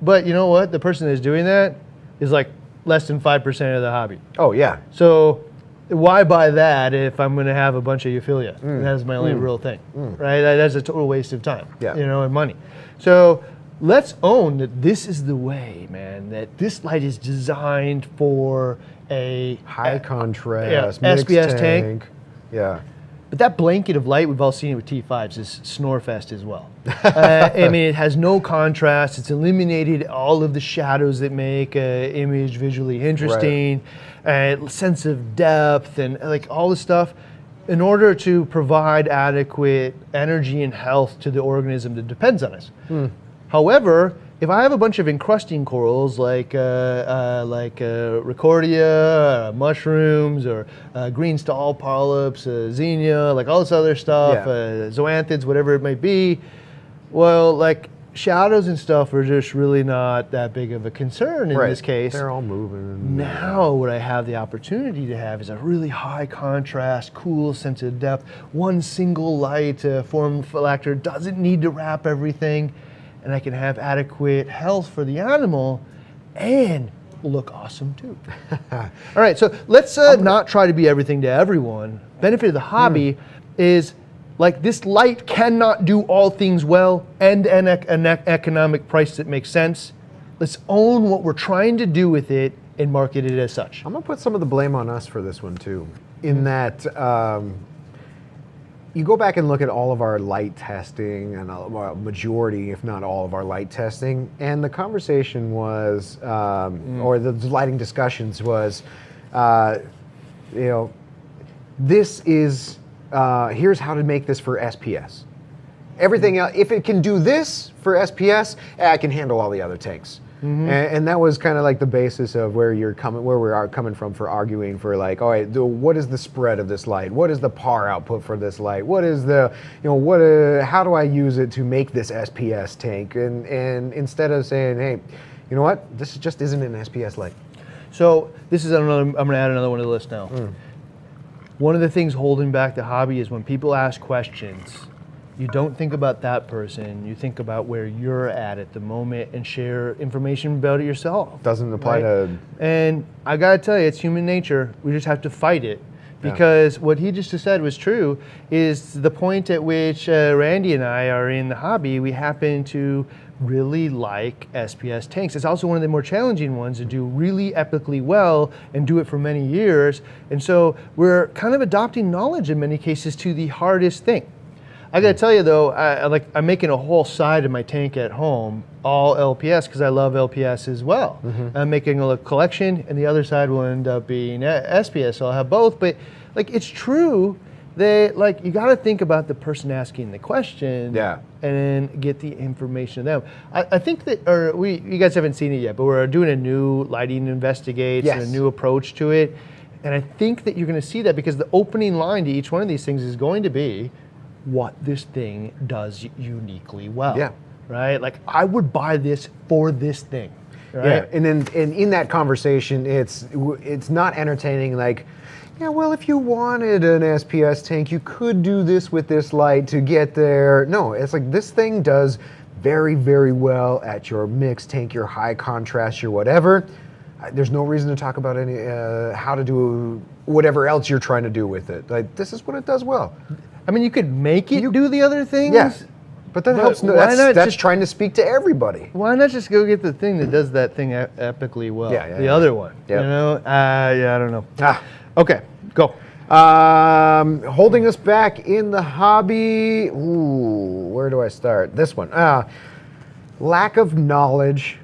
Speaker 2: But you know what? The person that's doing that is like less than 5% of the hobby.
Speaker 1: Oh, yeah.
Speaker 2: So why buy that if I'm going to have a bunch of euphilia? That's my only real thing, right? That's a total waste of time, and money. So let's own that this is the way, man, that this light is designed for a
Speaker 1: high contrast,
Speaker 2: SPS tank.
Speaker 1: Yeah.
Speaker 2: But that blanket of light, we've all seen it with T5s, is snorefest as well. It has no contrast. It's eliminated all of the shadows that make an image visually interesting, sense of depth, and all this stuff, in order to provide adequate energy and health to the organism that depends on us. However, if I have a bunch of encrusting corals like Recordia, mushrooms, or green stall polyps, xenia, all this other stuff, zoanthids, whatever it might be, well, shadows and stuff are just really not that big of a concern in this case.
Speaker 1: They're all moving.
Speaker 2: Now what I have the opportunity to have is a really high contrast, cool sense of depth. One single light form factor doesn't need to wrap everything. And I can have adequate health for the animal and look awesome too. All right, so let's not try to be everything to everyone. Benefit of the hobby is this light cannot do all things well and an economic price that makes sense. Let's own what we're trying to do with it and market it as such.
Speaker 1: I'm going to put some of the blame on us for this one too, in that you go back and look at all of our light testing, and a majority, if not all of our light testing, and the conversation was, or the lighting discussions was, this is, here's how to make this for SPS. Everything else, if it can do this for SPS, I can handle all the other tanks. And that was kind of the basis of where we are coming from for arguing for all right, what is the spread of this light? What is the par output for this light? What is the, how do I use it to make this SPS tank? And instead of saying, hey, you know what, this just isn't an SPS light.
Speaker 2: So this is another, I'm going to add another one to the list now. One of the things holding back the hobby is when people ask questions, you don't think about that person, you think about where you're at the moment and share information about it yourself.
Speaker 1: Doesn't apply to...
Speaker 2: And I gotta tell you, it's human nature. We just have to fight it. Because what he just said was true, is the point at which Randy and I are in the hobby, we happen to really like SPS tanks. It's also one of the more challenging ones to do really epically well and do it for many years. And so we're kind of adopting knowledge in many cases to the hardest thing. I gotta tell you though, I'm making a whole side of my tank at home all LPS because I love LPS as well. I'm making a collection, and the other side will end up being SPS. So I'll have both, but it's true that you gotta think about the person asking the question, and then get the information to them. I think that, you guys haven't seen it yet, but we're doing a new lighting investigates and a new approach to it, and I think that you're gonna see that because the opening line to each one of these things is going to be what this thing does uniquely well. Right? I would buy this for this thing. Right?
Speaker 1: And in that conversation, it's not entertaining well, if you wanted an SPS tank, you could do this with this light to get there. No, it's this thing does very, very well at your mixed tank, your high contrast, your whatever. There's no reason to talk about any how to do whatever else you're trying to do with it. This is what it does well.
Speaker 2: I mean, you could make it do the other things.
Speaker 1: Yes, but that helps. That's trying to speak to everybody.
Speaker 2: Why not just go get the thing that does that thing epically well? The other one. I don't know. Okay, go.
Speaker 1: Holding us back in the hobby. Ooh, where do I start? This one. Lack of knowledge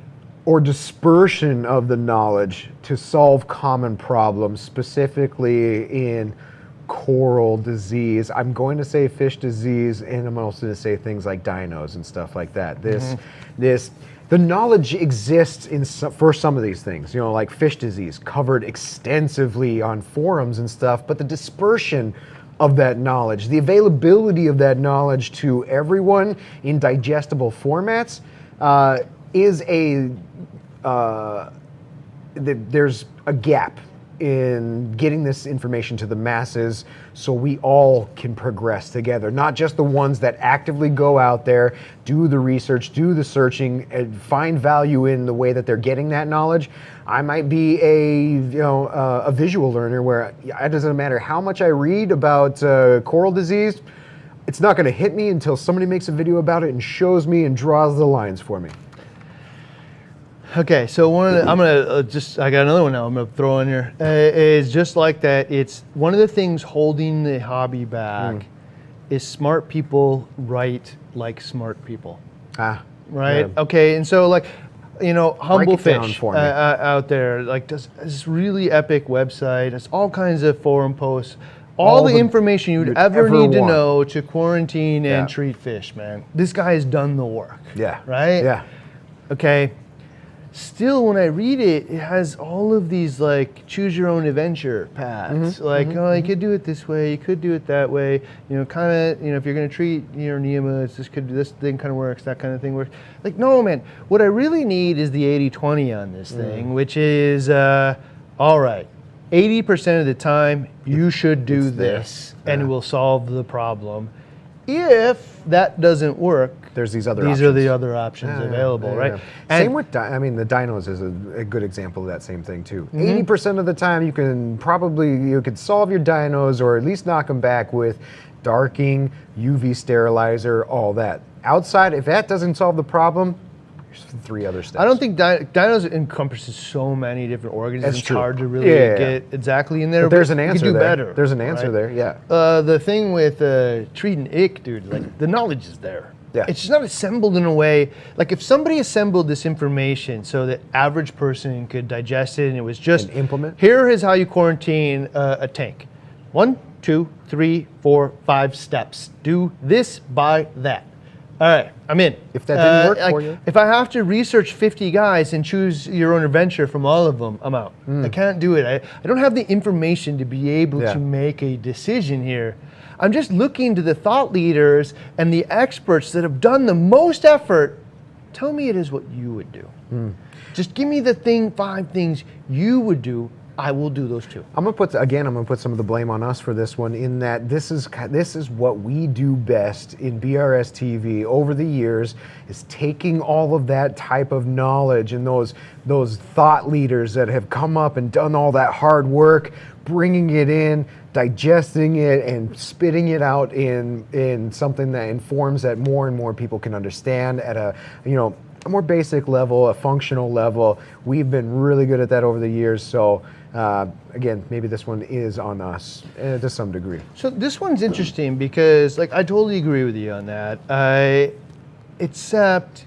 Speaker 1: or dispersion of the knowledge to solve common problems, specifically in coral disease. I'm going to say fish disease, and I'm also going to say things like dinos and stuff like that. The knowledge exists for some of these things, you know, like fish disease, covered extensively on forums and stuff, but the dispersion of that knowledge, the availability of that knowledge to everyone in digestible formats is there's a gap in getting this information to the masses so we all can progress together. Not just the ones that actively go out there, do the research, do the searching, and find value in the way that they're getting that knowledge. I might be a visual learner where it doesn't matter how much I read about coral disease, it's not going to hit me until somebody makes a video about it and shows me and draws the lines for me.
Speaker 2: Okay, so I got another one now I'm gonna throw in here. It's just like that. It's one of the things holding the hobby back is smart people write like smart people. Right? Yeah. Okay, and so like, you know, Humble Fish out there, like does this really epic website. It's all kinds of forum posts. All the information you'd ever need to know to quarantine and treat fish, man. This guy has done the work.
Speaker 1: Yeah.
Speaker 2: Right?
Speaker 1: Yeah.
Speaker 2: Okay. Still, when I read it, it has all of these like choose your own adventure paths. Like, you could do it this way, you could do it that way. You know, kind of, you know, if you're going to treat your neomads, this thing kind of works, that kind of thing works. Like, no, man. What I really need is the 80-20 on this thing, which is, all right, 80% of the time you should do this, and it will solve the problem. If that doesn't work,
Speaker 1: there's these other options.
Speaker 2: These are the other options available, right?
Speaker 1: And same with, the dinos is a good example of that same thing too. 80% of the time you could solve your dinos or at least knock them back with darking, UV sterilizer, all that. Outside, if that doesn't solve the problem, there's 3 other steps.
Speaker 2: I don't think dinos encompasses so many different organisms. It's hard to really get exactly in there.
Speaker 1: But there's an answer there.
Speaker 2: Better,
Speaker 1: there's an answer there, yeah.
Speaker 2: The thing with treating ick, dude, like the knowledge is there.
Speaker 1: Yeah.
Speaker 2: It's just not assembled in a way, like if somebody assembled this information so that average person could digest it and it was just,
Speaker 1: implement.
Speaker 2: Here is how you quarantine a tank. 1, 2, 3, 4, 5 steps. Do this by that. All right, I'm in.
Speaker 1: If that didn't work for you.
Speaker 2: If I have to research 50 guys and choose your own adventure from all of them, I'm out. I can't do it. I don't have the information to be able to make a decision here. I'm just looking to the thought leaders and the experts that have done the most effort. Tell me it is what you would do. Just give me the 5 things you would do. I will do those too. I'm gonna
Speaker 1: put some of the blame on us for this one, in that this is what we do best in BRS TV over the years, is taking all of that type of knowledge and those thought leaders that have come up and done all that hard work, bringing it in, digesting it, and spitting it out in something that informs that more and more people can understand at a more basic level, a functional level. We've been really good at that over the years. So again, maybe this one is on us to some degree.
Speaker 2: So this one's interesting because, like, I totally agree with you on that. Except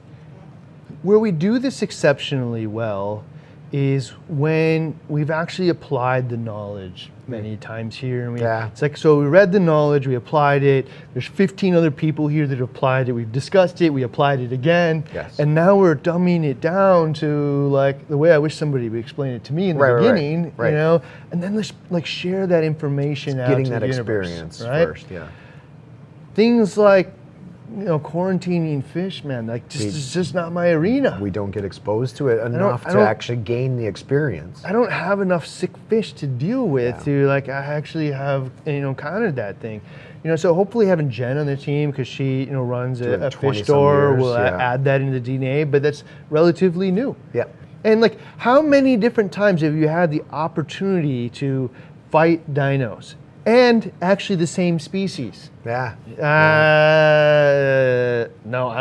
Speaker 2: where we do this exceptionally well is when we've actually applied the knowledge many times here. And it's like, so we read the knowledge, we applied it. There's 15 other people here that applied it. We've discussed it, we applied it again. And now we're dumbing it down to like the way I wish somebody would explain it to me in the beginning, you know, and then let's like share that information out to the universe. Getting that experience first, Things like, you know, quarantining fish, man, like it's just not my arena.
Speaker 1: We don't get exposed to it enough to actually gain the experience.
Speaker 2: I don't have enough sick fish to deal with to like I actually have, you know, encountered that thing. You know, so hopefully having Jen on the team, because she, you know, runs a fish store, will add that into the DNA, but that's relatively new. And like, how many different times have you had the opportunity to fight dinos? And actually the same species. No, I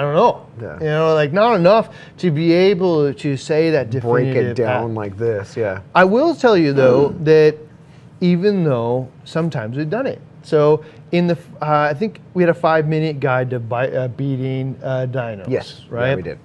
Speaker 2: don't know. You know, like not enough to be able to say that definitive.
Speaker 1: Break it down like this,
Speaker 2: I will tell you though that even though sometimes we've done it. So in the, I think we had a 5-minute guide to beating dinos.
Speaker 1: Yes,
Speaker 2: right?
Speaker 1: Yeah, we did.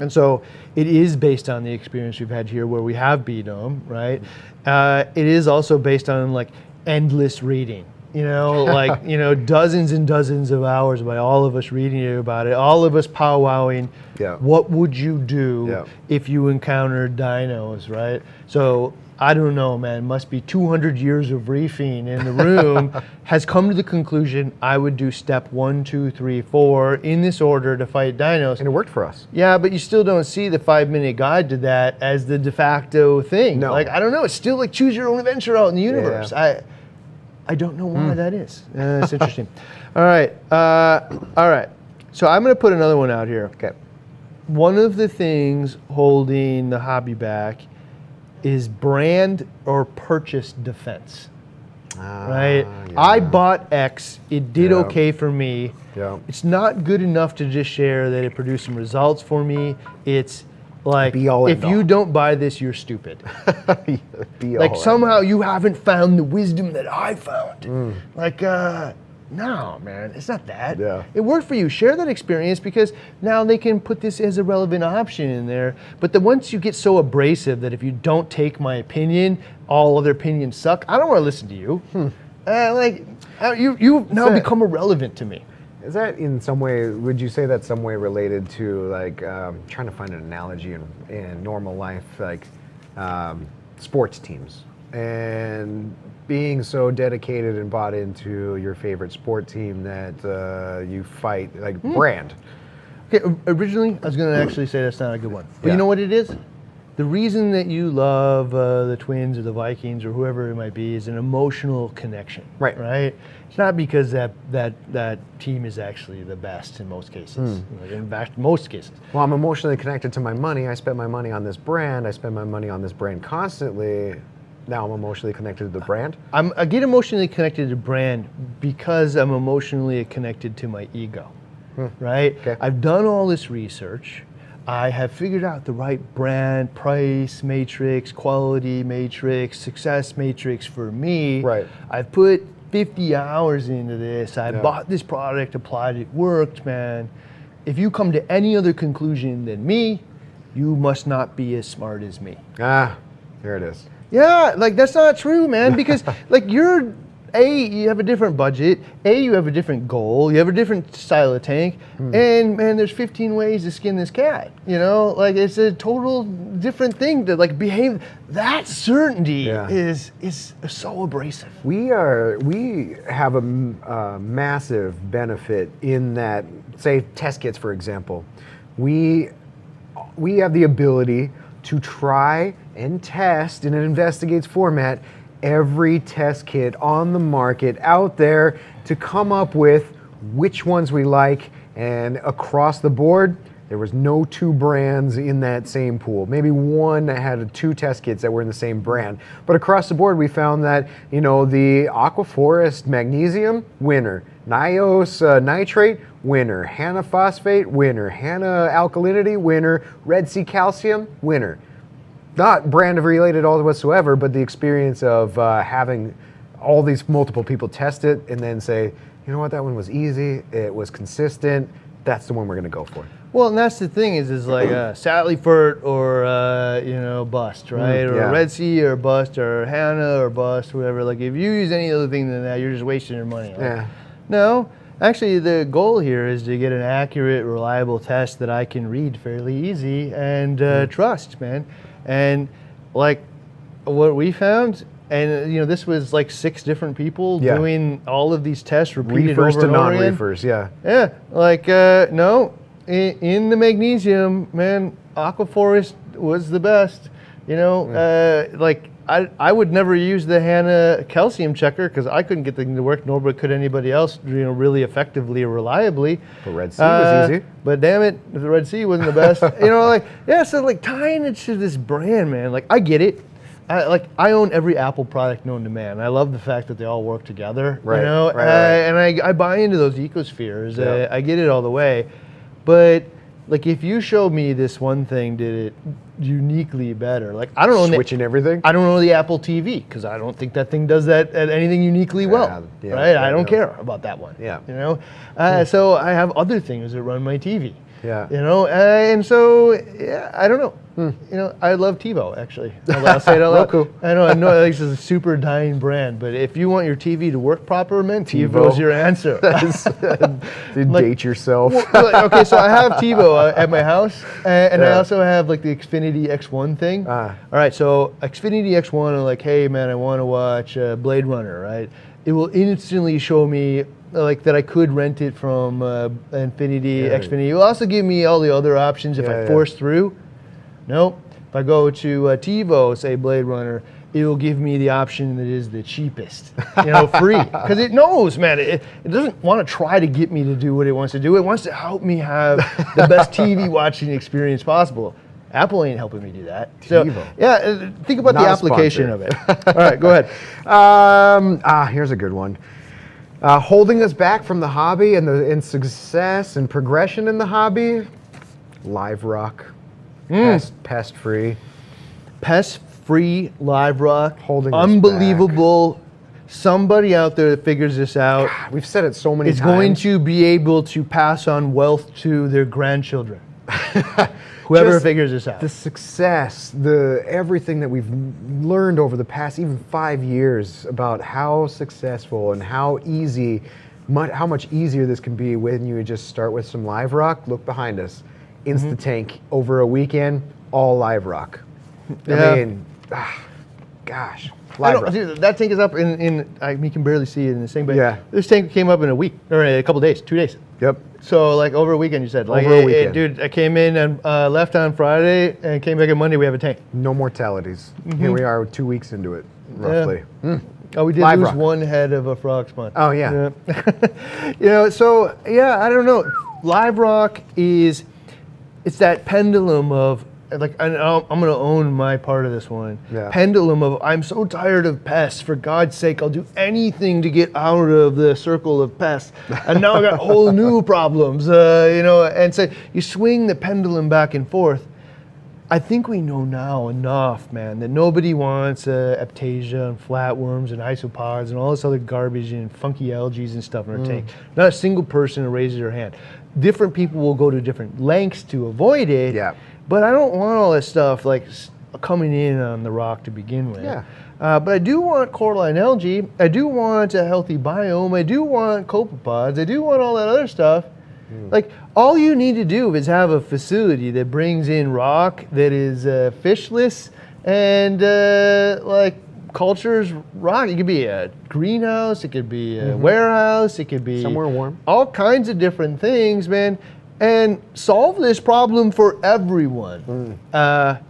Speaker 2: And so it is based on the experience we've had here where we have beat them, right? It is also based on like endless reading. You know, like, you know, dozens and dozens of hours by all of us reading about it, all of us powwowing.
Speaker 1: Yeah.
Speaker 2: What would you do if you encountered dinos, right? So I don't know, man, must be 200 years of reefing in the room has come to the conclusion I would do step 1, 2, 3, 4 in this order to fight dinos.
Speaker 1: And it worked for us.
Speaker 2: Yeah, but you still don't see the 5-minute guide to that as the de facto thing.
Speaker 1: No.
Speaker 2: Like, I don't know, it's still like choose your own adventure out in the universe.
Speaker 1: Yeah.
Speaker 2: I don't know why that is. It's interesting. All right. So I'm going to put another one out here.
Speaker 1: Okay.
Speaker 2: One of the things holding the hobby back is brand or purchase defense. Right?
Speaker 1: Yeah.
Speaker 2: I bought X. It did okay for me.
Speaker 1: Yeah.
Speaker 2: It's not good enough to just share that it produced some results for me. It's like,
Speaker 1: Be all
Speaker 2: if
Speaker 1: and
Speaker 2: you
Speaker 1: all.
Speaker 2: don't buy this, you're stupid.
Speaker 1: Be
Speaker 2: Like
Speaker 1: all
Speaker 2: somehow you haven't found the wisdom that I found. Like, no, man, it's not that.
Speaker 1: Yeah.
Speaker 2: It worked for you. Share that experience because now they can put this as a relevant option in there. But then once you get so abrasive that if you don't take my opinion, all other opinions suck, I don't want to listen to you. You've now become irrelevant to me.
Speaker 1: Is that in some way, would you say that's some way related to like, trying to find an analogy in normal life, like sports teams and being so dedicated and bought into your favorite sport team that you fight, like brand?
Speaker 2: Okay, originally I was going to actually say that's not a good one. But you know what it is? The reason that you love the Twins or the Vikings or whoever it might be is an emotional connection.
Speaker 1: Right.
Speaker 2: Right? It's not because that team is actually the best in most cases. Like in fact, most cases.
Speaker 1: Well, I'm emotionally connected to my money. I spend my money on this brand. I spend my money on this brand constantly. Now I'm emotionally connected to the brand.
Speaker 2: I get emotionally connected to brand because I'm emotionally connected to my ego. Right?
Speaker 1: Okay.
Speaker 2: I've done all this research. I have figured out the right brand, price matrix, quality matrix, success matrix for me.
Speaker 1: Right.
Speaker 2: I've put 50 hours into this. I bought this product, applied it, worked, man. If you come to any other conclusion than me, you must not be as smart as me.
Speaker 1: Ah, there it is.
Speaker 2: Yeah, like that's not true, man, because like you have a different budget, you have a different goal, you have a different style of tank, and man, there's 15 ways to skin this cat, you know? Like it's a total different thing to like behave. That certainty is so abrasive.
Speaker 1: We have a massive benefit in that, say, test kits, for example. We have the ability to try and test in an investigates format every test kit on the market out there to come up with which ones we like, and across the board there was no two brands in that same pool. Maybe one that had 2 test kits that were in the same brand, but across the board we found that, you know, the Aquaforest Magnesium, winner. Nios Nitrate, winner. Hanna Phosphate, winner. Hanna Alkalinity, winner. Red Sea Calcium, winner. Not brand related all whatsoever, but the experience of having all these multiple people test it and then say, you know what, that one was easy, it was consistent, that's the one we're going to go for.
Speaker 2: Well, and that's the thing is like Sally Furt or bust, right? Or Red Sea or bust or Hanna or bust, whatever. Like if you use any other thing than that, you're just wasting your money. Like, no, actually the goal here is to get an accurate, reliable test that I can read fairly easy and trust, man. And like what we found, and you know, this was like 6 different people doing all of these tests repeated
Speaker 1: Reefers
Speaker 2: over
Speaker 1: to
Speaker 2: and over again.
Speaker 1: non-reefers, yeah.
Speaker 2: Yeah, like no, in the magnesium, man, Aquaforest was the best. You know, like I would never use the Hanna calcium checker because I couldn't get the thing to work, nor could anybody else, you know, really effectively or reliably.
Speaker 1: The Red Sea was easy.
Speaker 2: But damn it, if the Red Sea wasn't the best. You know, like, yeah, so like tying it to this brand, man, like I get it. I own every Apple product known to man. I love the fact that they all work together,
Speaker 1: right,
Speaker 2: you know,
Speaker 1: right.
Speaker 2: And I buy into those ecospheres. I get it all the way. But like if you showed me this one thing did it uniquely better, like I don't know
Speaker 1: switching everything.
Speaker 2: I don't know the Apple TV because I don't think that thing does that at anything uniquely well, right? I don't care about that one.
Speaker 1: Yeah,
Speaker 2: you know. So I have other things that run my TV.
Speaker 1: Yeah,
Speaker 2: you know, and so I don't know. You know, I love TiVo, actually. I'll say it out loud.
Speaker 1: Roku.
Speaker 2: I know this is a super dying brand, but if you want your TV to work proper, man, TiVo's your answer.
Speaker 1: Date yourself.
Speaker 2: Okay, so I have TiVo at my house, and I also have like the Xfinity X1 thing. All right, so Xfinity X1, I'm like, hey man, I want to watch Blade Runner, right? It will instantly show me like that I could rent it from Xfinity. It will also give me all the other options if I force through. Nope. If I go to TiVo, say Blade Runner, it will give me the option that is the cheapest, free. Because it knows, man, it doesn't want to try to get me to do what it wants to do. It wants to help me have the best TV watching experience possible. Apple ain't helping me do that. So, yeah, think about the application of it. All right, go ahead.
Speaker 1: Here's a good one. Holding us back from the hobby and success and progression in the hobby, live rock. Pest-free. Pest-free
Speaker 2: live rock.
Speaker 1: Holding
Speaker 2: unbelievable.
Speaker 1: Us back.
Speaker 2: Somebody out there that figures this out.
Speaker 1: God, we've said it so many times.
Speaker 2: Is going to be able to pass on wealth to their grandchildren. Whoever figures this out.
Speaker 1: The success, everything that we've learned over the past even 5 years about how successful and how much easier this can be when you just start with some live rock. Look behind us. Insta-tank over a weekend, all live rock. I mean, gosh. Live rock.
Speaker 2: Dude, that tank is up you can barely see it in this thing, but this tank came up in a week, or a couple days, 2 days.
Speaker 1: Yep.
Speaker 2: So like over a weekend, you said. Like,
Speaker 1: over a weekend.
Speaker 2: Dude, I came in and left on Friday and came back on Monday, we have a tank.
Speaker 1: No mortalities. Here we are 2 weeks into it, roughly.
Speaker 2: Oh, we did
Speaker 1: live
Speaker 2: lose
Speaker 1: rock.
Speaker 2: one head of a frog spawn.
Speaker 1: Oh, yeah.
Speaker 2: So, I don't know. Live rock it's that pendulum of, like, I'm going to own my part of this one.
Speaker 1: Yeah.
Speaker 2: Pendulum of, I'm so tired of pests. For God's sake, I'll do anything to get out of the circle of pests. And now I got whole new problems, And so you swing the pendulum back and forth. I think we know now enough, man, that nobody wants aptasia and flatworms and isopods and all this other garbage and funky algae and stuff in their tank. Not a single person raises their hand. Different people will go to different lengths to avoid it.
Speaker 1: Yeah.
Speaker 2: But I don't want all this stuff like coming in on the rock to begin with.
Speaker 1: Yeah.
Speaker 2: But I do want coralline algae. I do want a healthy biome. I do want copepods. I do want all that other stuff. Like, all you need to do is have a facility that brings in rock that is fishless and cultures rock. It could be a greenhouse, it could be a warehouse, it could be
Speaker 1: somewhere warm.
Speaker 2: All kinds of different things, man, and solve this problem for everyone. A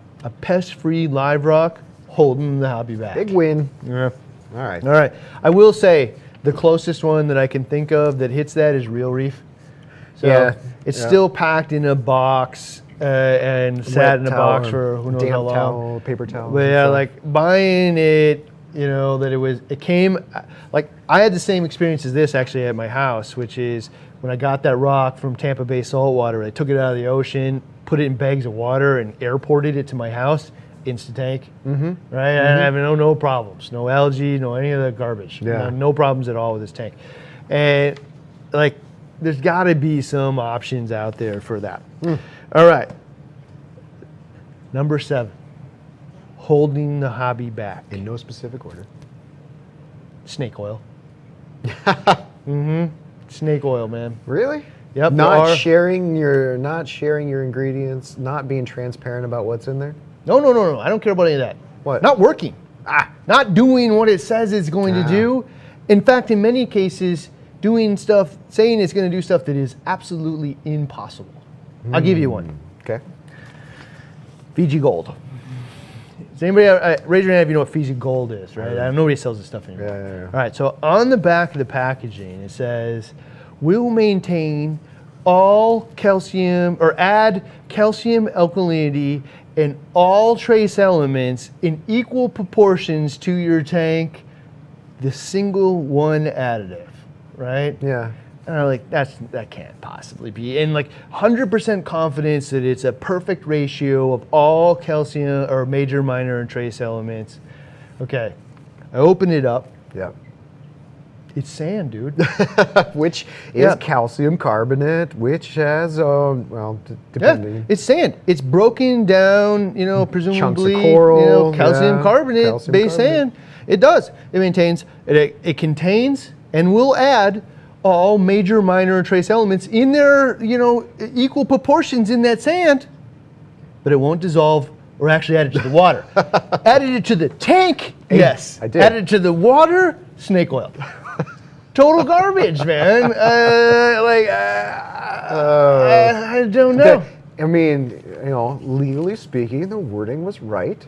Speaker 2: pest-free live rock holding the hobby back.
Speaker 1: Big win.
Speaker 2: Yeah.
Speaker 1: All right.
Speaker 2: All right. I will say the closest one that I can think of that hits that is Real Reef. So it's still packed in a box and sat in a box for who knows how long.
Speaker 1: Towel, paper towel.
Speaker 2: But like buying it, it came, like I had the same experience as this actually at my house, which is when I got that rock from Tampa Bay Saltwater, I took it out of the ocean, put it in bags of water and airported it to my house, Insta-tank, right? I have no problems, no algae, no any of the garbage.
Speaker 1: Yeah.
Speaker 2: No problems at all with this tank. And like, there's got to be some options out there for that. All right. Number 7, holding the hobby back.
Speaker 1: In no specific order.
Speaker 2: Snake oil. Snake oil, man.
Speaker 1: Really?
Speaker 2: Yep.
Speaker 1: Not sharing your ingredients, not being transparent about what's in there?
Speaker 2: No. I don't care about any of that.
Speaker 1: What?
Speaker 2: Not working. Not doing what it says it's going to do. In fact, in many cases, doing stuff, saying it's going to do stuff that is absolutely impossible. I'll give you one.
Speaker 1: Okay.
Speaker 2: Fiji Gold. Does anybody raise your hand if you know what Fiji Gold is, right? Nobody sells this stuff anymore.
Speaker 1: Yeah.
Speaker 2: All right, so on the back of the packaging, it says, we'll maintain all calcium, or add calcium alkalinity and all trace elements in equal proportions to your tank, the single one additive, right?
Speaker 1: Yeah.
Speaker 2: And I'm like, that can't possibly be. And like 100% confidence that it's a perfect ratio of all calcium or major, minor, and trace elements. Okay, I open it up.
Speaker 1: Yep.
Speaker 2: It's sand, dude.
Speaker 1: Which is calcium carbonate, which has, depending.
Speaker 2: Yeah, it's sand. It's broken down, presumably,
Speaker 1: chunks of coral,
Speaker 2: calcium carbonate based sand. It does. It maintains, it contains and will add all major, minor, and trace elements in their, equal proportions in that sand, but it won't dissolve or actually add it to the water. Added it to the tank, yes.
Speaker 1: I did.
Speaker 2: Added it to the water, snake oil. Total garbage, man. I don't know.
Speaker 1: I mean, legally speaking, the wording was right.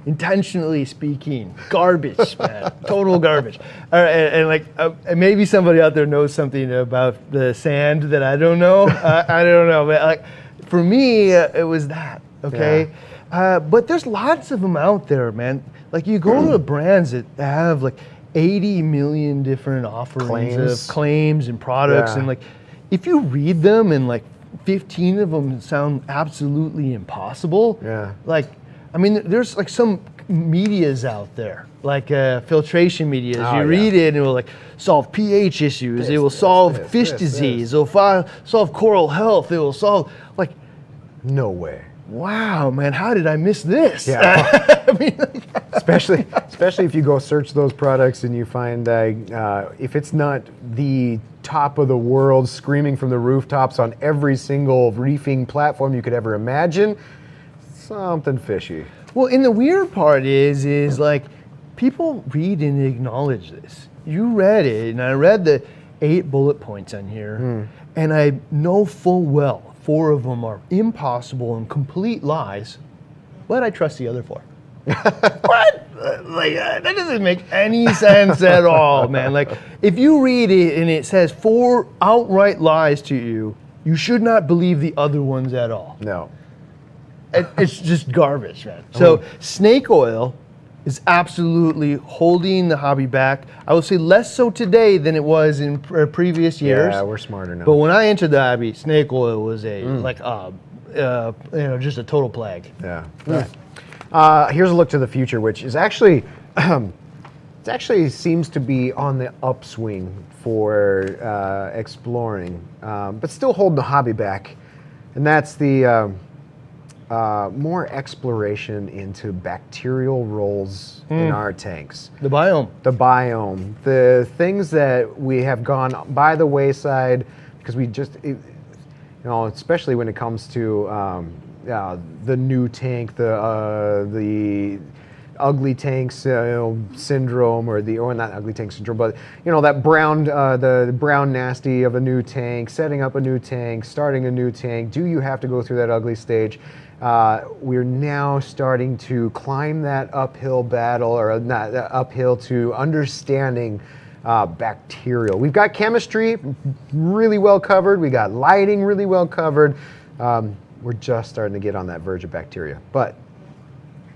Speaker 2: Intentionally speaking, garbage, man. Total garbage. All right, and maybe somebody out there knows something about the sand that I don't know. I don't know, but for me, it was that. Okay, but there's lots of them out there, man. Like you go to the brands that have 80 million different offerings of claims and products, and if you read them and 15 of them sound absolutely impossible.
Speaker 1: Yeah.
Speaker 2: I mean, there's some medias out there, filtration medias. You read it and it will solve pH issues. It will solve fish disease. It will solve coral health. It will solve
Speaker 1: No way.
Speaker 2: Wow, man, how did I miss this?
Speaker 1: Yeah. I mean, especially if you go search those products and you find if it's not the top of the world screaming from the rooftops on every single reefing platform you could ever imagine, something fishy.
Speaker 2: Well, and the weird part is people read and acknowledge this. You read it, and I read the 8 bullet points on here, and I know full well 4 of them are impossible and complete lies, but I trust the other 4. What? That doesn't make any sense at all, man. If you read it and it says 4 outright lies to you, you should not believe the other ones at all.
Speaker 1: No.
Speaker 2: It's just garbage, man. So snake oil is absolutely holding the hobby back. I would say less so today than it was in previous years.
Speaker 1: Yeah, we're smarter now.
Speaker 2: But when I entered the hobby, snake oil was just a total plague.
Speaker 1: Yeah. Here's a look to the future, which is actually, it actually seems to be on the upswing for exploring, but still holding the hobby back, and that's the more exploration into bacterial roles in our tanks.
Speaker 2: The biome.
Speaker 1: The biome. The things that we have gone by the wayside because we just, especially when it comes to the new tank, the ugly tanks syndrome, or not ugly tank syndrome, but that brown, the brown nasty of a new tank, setting up a new tank, starting a new tank. Do you have to go through that ugly stage? We're now starting to climb that uphill battle, or not uphill, to understanding bacterial. We've got chemistry really well covered. We got lighting really well covered. We're just starting to get on that verge of bacteria, but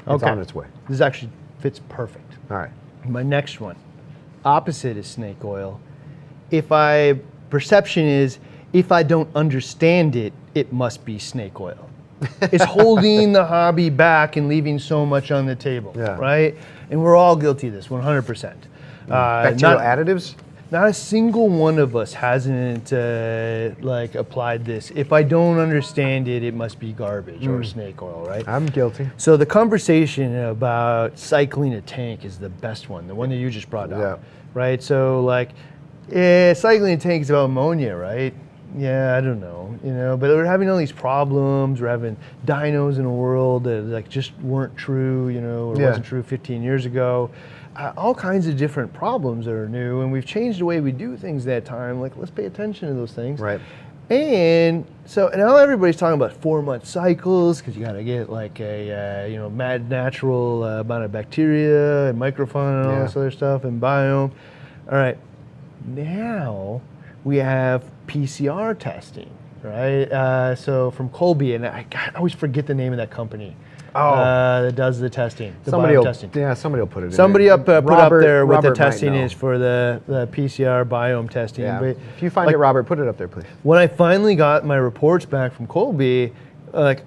Speaker 1: it's on its way.
Speaker 2: This actually fits perfect.
Speaker 1: All right.
Speaker 2: My next one, opposite is snake oil. Perception is, if I don't understand it, it must be snake oil. It's holding the hobby back and leaving so much on the table, right? And we're all guilty of this, 100%.
Speaker 1: Bacterial additives?
Speaker 2: Not a single one of us hasn't applied this. If I don't understand it, it must be garbage or snake oil, right?
Speaker 1: I'm guilty.
Speaker 2: So the conversation about cycling a tank is the best one, the one that you just brought up, right? So cycling a tank is about ammonia, right? Yeah, I don't know, but we're having all these problems. We're having dinos in the world that just weren't true, or wasn't true 15 years ago. All kinds of different problems that are new, and we've changed the way we do things that time. Let's pay attention to those things.
Speaker 1: Right.
Speaker 2: And so now everybody's talking about 4-month cycles because you got to get a mad natural amount of bacteria and microfauna and all this other stuff and biome. All right, now we have Pcr testing, right? So from Colby, and I always forget the name of that company. That does the testing,
Speaker 1: somebody
Speaker 2: biome testing.
Speaker 1: Yeah, somebody will put it
Speaker 2: Somebody
Speaker 1: in there.
Speaker 2: put up there what the
Speaker 1: Robert
Speaker 2: testing is for the Pcr Biome Testing.
Speaker 1: Yeah.
Speaker 2: But
Speaker 1: if you find it, Robert, put it up there, please.
Speaker 2: when I finally got my reports back from Colby, dude,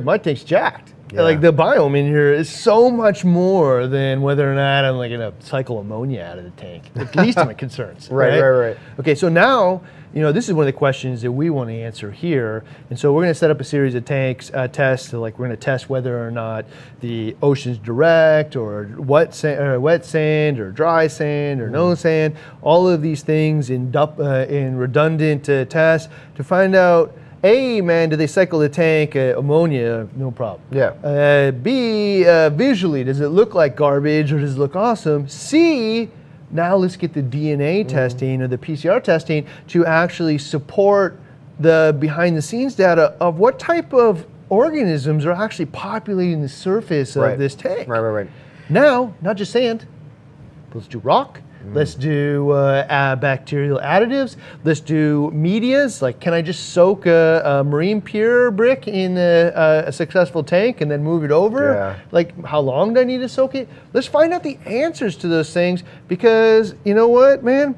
Speaker 2: my tank's jacked. Like the biome in here is so much more than whether or not I'm like going to cycle ammonia out of the tank. At least I'm concerned.
Speaker 1: Right.
Speaker 2: Okay, so now, this is one of the questions that we want to answer here. And so we're going to set up a series of tanks, tests. So like we're going to test whether or not the ocean's direct or wet sand or dry sand or no sand, all of these things in redundant tests to find out, A, man, do they cycle the tank ammonia? No problem.
Speaker 1: Yeah.
Speaker 2: B, visually, does it look like garbage or does it look awesome? C, now let's get the DNA testing or the PCR testing to actually support the behind the scenes data of what type of organisms are actually populating the surface of this tank.
Speaker 1: Right.
Speaker 2: Now, not just sand, but let's do rock. Let's do bacterial additives. Let's do medias. Like, can I just soak a marine pure brick in a successful tank and then move it over?
Speaker 1: Yeah.
Speaker 2: Like, how long do I need to soak it? Let's find out the answers to those things because, you know what, man?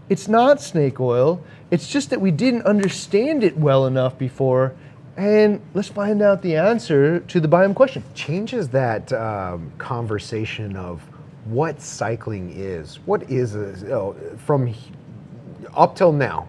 Speaker 2: It's not snake oil. It's just that we didn't understand it well enough before. And let's find out the answer to the biome question.
Speaker 1: Changes that conversation of what cycling is. What is from up till now,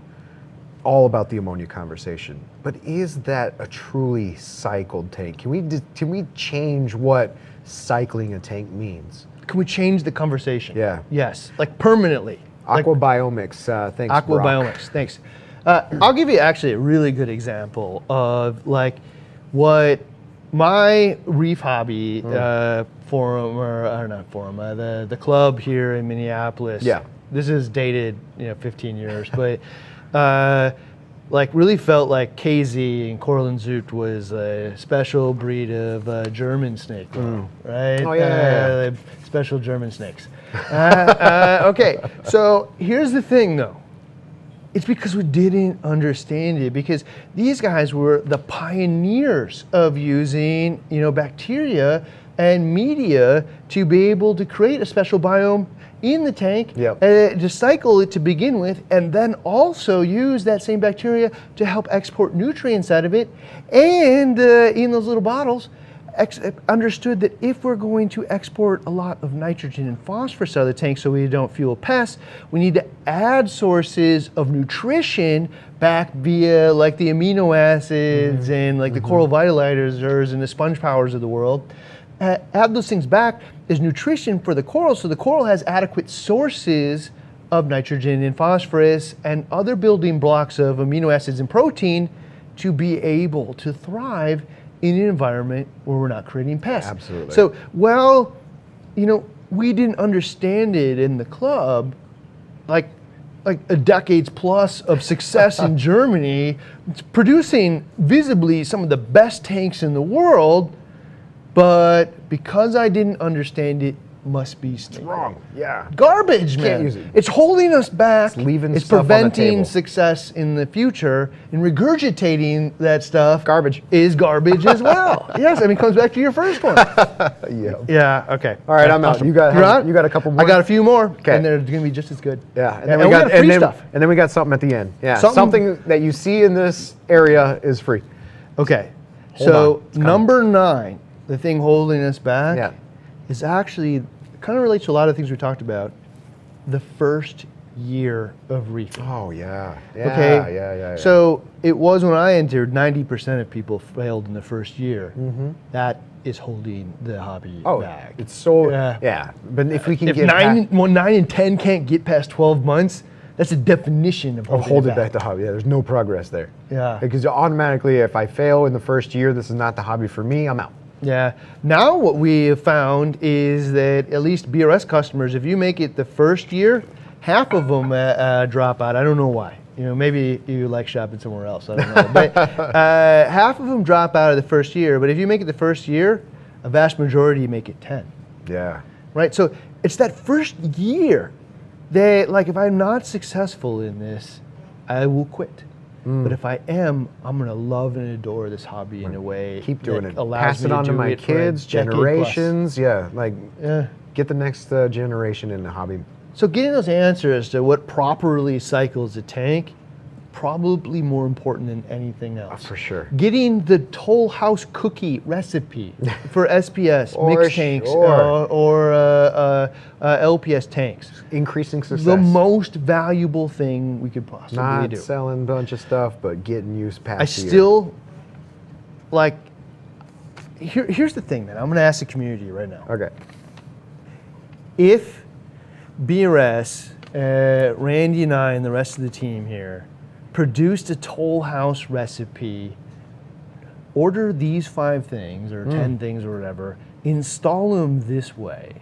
Speaker 1: all about the ammonia conversation. But is that a truly cycled tank? Can we change what cycling a tank means?
Speaker 2: Can we change the conversation?
Speaker 1: Yeah.
Speaker 2: Yes, like permanently.
Speaker 1: Aquabiomics, thanks.
Speaker 2: Aquabiomics, thanks. I'll give you actually a really good example of like what my Reef Hobby forum, or not forum, the club here in Minneapolis.
Speaker 1: Yeah.
Speaker 2: This is dated, 15 years, but like really felt like KZ and Korlenzoot was a special breed of German snake, right?
Speaker 1: Oh yeah.
Speaker 2: Special German snakes. Okay, so here's the thing though. It's because we didn't understand it, because these guys were the pioneers of using, bacteria and media to be able to create a special biome in the tank, to cycle it to begin with, and then also use that same bacteria to help export nutrients out of it. And in those little bottles, understood that if we're going to export a lot of nitrogen and phosphorus out of the tank so we don't fuel pests, we need to add sources of nutrition back via like the amino acids and like the coral vitalizers and the sponge powers of the world. Add those things back as nutrition for the coral, so the coral has adequate sources of nitrogen and phosphorus and other building blocks of amino acids and protein to be able to thrive in an environment where we're not creating pests.
Speaker 1: Absolutely.
Speaker 2: So, we didn't understand it in the club, like a decades plus of success in Germany, producing visibly some of the best tanks in the world, but because I didn't understand it, must be snake.
Speaker 1: Wrong. Yeah.
Speaker 2: Garbage, man.
Speaker 1: Can't use it.
Speaker 2: It's holding us back.
Speaker 1: It's
Speaker 2: stuff
Speaker 1: preventing
Speaker 2: on the table. Success in the future, and regurgitating that stuff.
Speaker 1: Garbage.
Speaker 2: Is garbage as well. Yes, it comes back to your first one. Yeah. Okay.
Speaker 1: All right, I'm out. You got a couple more.
Speaker 2: I got a few more.
Speaker 1: Okay.
Speaker 2: And they're going to be just as good.
Speaker 1: Yeah.
Speaker 2: And then we got free stuff.
Speaker 1: And then we got something at the end. Yeah. Something that you see in this area is free.
Speaker 2: Okay. So number 9, the thing holding us back. Is actually kind of relates to a lot of things we talked about. The first year of reefing.
Speaker 1: Oh yeah.
Speaker 2: Okay.
Speaker 1: Yeah.
Speaker 2: So it was when I entered, 90% of people failed in the first year. That is holding the hobby back.
Speaker 1: It's so But if we can get
Speaker 2: 9 and 10 can't get past 12 months, that's a definition of holding
Speaker 1: it back the hobby. Yeah, there's no progress there.
Speaker 2: Yeah.
Speaker 1: Because automatically, if I fail in the first year, this is not the hobby for me. I'm out.
Speaker 2: Yeah. Now what we have found is that at least BRS customers, if you make it the first year, half of them drop out. I don't know why. Maybe you like shopping somewhere else. I don't know. But half of them drop out of the first year. But if you make it the first year, a vast majority make it 10.
Speaker 1: Yeah.
Speaker 2: Right. So it's that first year that, like, if I'm not successful in this, I will quit. But if I am, I'm going to love and adore this hobby in a way.
Speaker 1: Keep doing it.
Speaker 2: Allows
Speaker 1: Pass it on to my kids, generations. Get the next generation in the hobby.
Speaker 2: So getting those answers to what properly cycles a tank probably more important than anything else.
Speaker 1: For sure.
Speaker 2: Getting the Toll House cookie recipe for SPS, mixed tanks, or LPS tanks.
Speaker 1: Increasing success.
Speaker 2: The most valuable thing we could possibly
Speaker 1: Not
Speaker 2: do.
Speaker 1: selling a bunch of stuff, but getting use past
Speaker 2: I
Speaker 1: the year.
Speaker 2: still, like, here's the thing, man. I'm going to ask the community right now.
Speaker 1: Okay.
Speaker 2: If BRS, Randy and I and the rest of the team here produced a Toll House recipe, order these 5 things or 10 things or whatever, install them this way,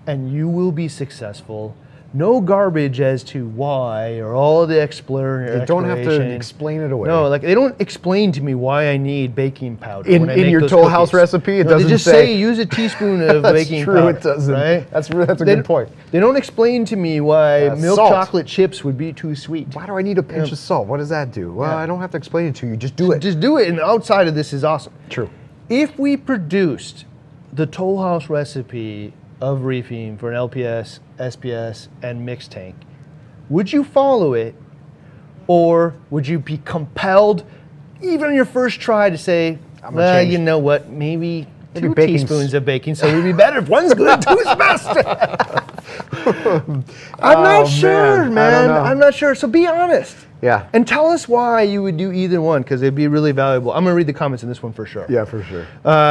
Speaker 2: and you will be successful. No garbage as to why or all the explanation.
Speaker 1: You don't have to explain it away.
Speaker 2: No, like they don't explain to me why I need baking powder
Speaker 1: in
Speaker 2: when I make
Speaker 1: your
Speaker 2: those
Speaker 1: Toll
Speaker 2: cookies.
Speaker 1: House recipe. It
Speaker 2: No,
Speaker 1: doesn't
Speaker 2: they just say use a teaspoon of baking
Speaker 1: true,
Speaker 2: powder.
Speaker 1: it doesn't.
Speaker 2: Right?
Speaker 1: That's a good point.
Speaker 2: They don't explain to me why milk
Speaker 1: salt.
Speaker 2: chocolate chips would be too sweet.
Speaker 1: Why do I need a pinch of salt? What does that do? Well, I don't have to explain it to you. Just do it.
Speaker 2: Just do it, and outside of this is awesome.
Speaker 1: True.
Speaker 2: If we produced the Toll House recipe of reefing for an LPS, SPS, and mixed tank, would you follow it, or would you be compelled, even on your first try, to say, well, you know what, maybe 2 teaspoons of baking soda would be better. If one's good, 2's best. I'm not sure, man. I'm not sure. So be honest.
Speaker 1: Yeah.
Speaker 2: And tell us why you would do either one, because it'd be really valuable. I'm going to read the comments in this one for sure.
Speaker 1: Yeah, for sure.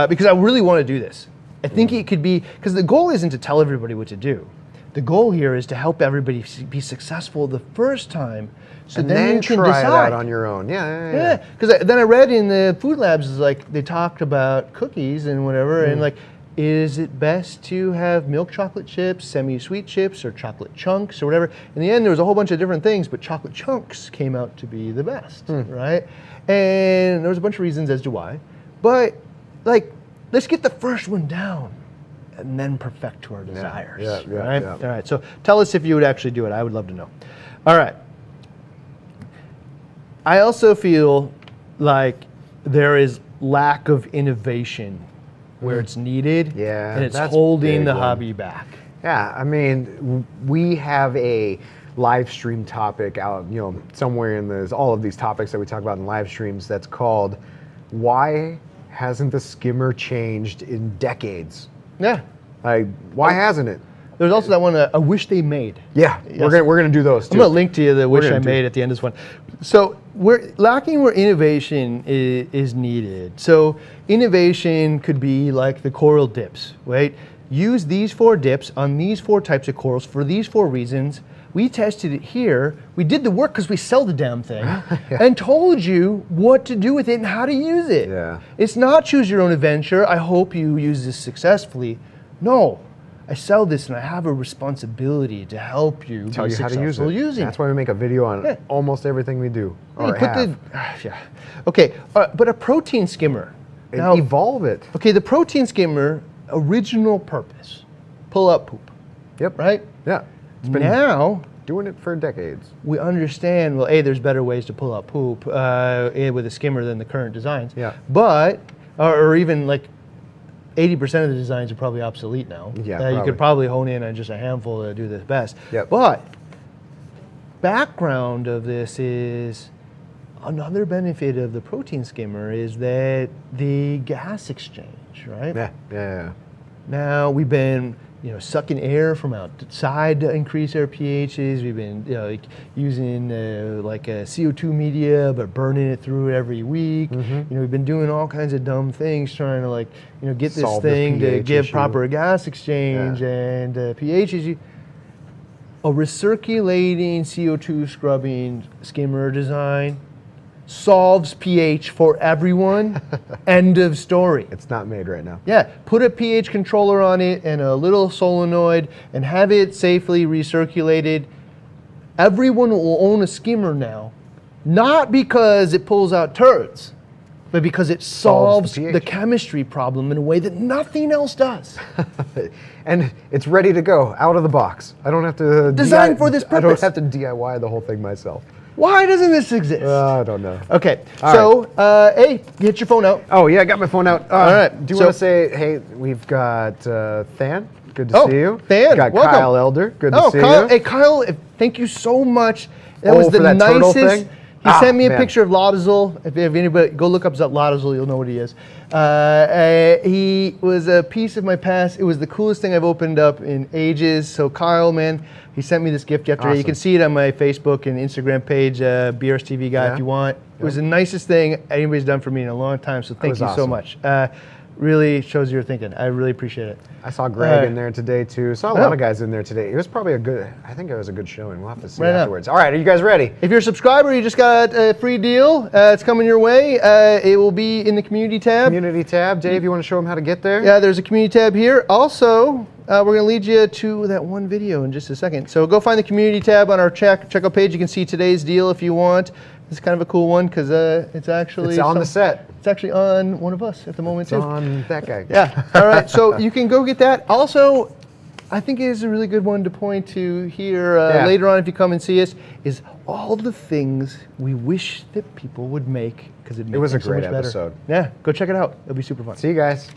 Speaker 2: Because I really want to do this. I think it could be, because the goal isn't to tell everybody what to do. The goal here is to help everybody be successful the first time, so
Speaker 1: and
Speaker 2: then you can
Speaker 1: try it
Speaker 2: decide
Speaker 1: out on your own.
Speaker 2: Yeah, because then I read in the food labs, is like they talked about cookies and whatever, and like, is it best to have milk chocolate chips, semi-sweet chips, or chocolate chunks, or whatever? In the end, there was a whole bunch of different things, but chocolate chunks came out to be the best, right? And there was a bunch of reasons as to why, but like, let's get the first one down and then perfect to our desires. Right? All right. So tell us if you would actually do it. I would love to know. All right. I also feel like there is lack of innovation where it's needed.
Speaker 1: Yeah.
Speaker 2: And it's
Speaker 1: that's
Speaker 2: holding
Speaker 1: big
Speaker 2: the
Speaker 1: one.
Speaker 2: hobby back.
Speaker 1: Yeah, I mean, we have a live stream topic out, somewhere in all of these topics that we talk about in live streams that's called "Why Hasn't the Skimmer Changed in Decades?"
Speaker 2: Yeah.
Speaker 1: Like, why hasn't it?
Speaker 2: There's also that one, I wish they made.
Speaker 1: Yeah, we're gonna do those too.
Speaker 2: I'm gonna link to you the wish I made at the end of this one. So we're lacking where innovation is needed. So innovation could be like the coral dips, right? Use these 4 dips on these 4 types of corals for these 4 reasons. We tested it here. We did the work because we sell the damn thing and told you what to do with it and how to use it.
Speaker 1: Yeah.
Speaker 2: It's not choose your own adventure. I hope you use this successfully. No, I sell this and I have a responsibility to help you
Speaker 1: Tell
Speaker 2: be
Speaker 1: you how to use it.
Speaker 2: using
Speaker 1: That's why we make a video on almost everything we do. Or have.
Speaker 2: Okay, but a protein skimmer.
Speaker 1: Now, evolve it.
Speaker 2: Okay, the protein skimmer, original purpose, pull up poop.
Speaker 1: Yep.
Speaker 2: Right?
Speaker 1: Yeah. It's been
Speaker 2: Now,
Speaker 1: doing it for decades.
Speaker 2: we understand, well, there's better ways to pull out poop with a skimmer than the current designs.
Speaker 1: Yeah.
Speaker 2: But, or even like 80% of the designs are probably obsolete now.
Speaker 1: Yeah,
Speaker 2: You could probably hone in on just a handful to do this best.
Speaker 1: Yep.
Speaker 2: But background of this is another benefit of the protein skimmer is that the gas exchange, right?
Speaker 1: Yeah.
Speaker 2: Now we've been sucking air from outside to increase our pHs. We've been using like a CO2 media, but burning it through every week. We've been doing all kinds of dumb things trying to get this thing to give proper gas exchange and pHs. A recirculating CO2 scrubbing skimmer design solves pH for everyone. End of story.
Speaker 1: It's not made right now.
Speaker 2: Yeah, put a pH controller on it and a little solenoid and have it safely recirculated. Everyone will own a skimmer now, not because it pulls out turds, but because it solves the chemistry problem in a way that nothing else does.
Speaker 1: And it's ready to go, out of the box. I don't have to
Speaker 2: Design for this purpose.
Speaker 1: I don't have to DIY the whole thing myself.
Speaker 2: Why doesn't this exist?
Speaker 1: I don't know.
Speaker 2: Okay, hey, get your phone out.
Speaker 1: Oh yeah, I got my phone out.
Speaker 2: All right.
Speaker 1: Do you want to say, hey, we've got Than. Good to see you.
Speaker 2: Than,
Speaker 1: we've got
Speaker 2: welcome.
Speaker 1: Kyle Elder. Good to see
Speaker 2: Kyle,
Speaker 1: you.
Speaker 2: Hey, Kyle, thank you so much. That was the
Speaker 1: for that turtle
Speaker 2: nicest.
Speaker 1: thing?
Speaker 2: He sent me a picture of Lobzel. If anybody, go look up Lobzel, you'll know what he is. He was a piece of my past. It was the coolest thing I've opened up in ages. So Kyle, man, he sent me this gift yesterday. Awesome. You can see it on my Facebook and Instagram page, BRS TV guy, if you want. It was the nicest thing anybody's done for me in a long time, so thank you so much. Really shows your thinking. I really appreciate it. I saw Greg in there today too. Saw a lot of guys in there today. It was probably I think it was a good showing. We'll have to see afterwards. All right, are you guys ready? If you're a subscriber, you just got a free deal. It's coming your way. It will be in the community tab. Community tab. Dave, you want to show them how to get there? Yeah, there's a community tab here. Also, we're going to lead you to that one video in just a second. So go find the community tab on our checkout page. You can see today's deal if you want. It's kind of a cool one because it's actually... It's on the set. It's actually on one of us at the moment, too. It's on that guy. Yeah. All right. So you can go get that. Also, I think it is a really good one to point to here later on if you come and see us, is all the things we wish that people would make because it makes it so much better. It was a great episode. Yeah. Go check it out. It'll be super fun. See you guys.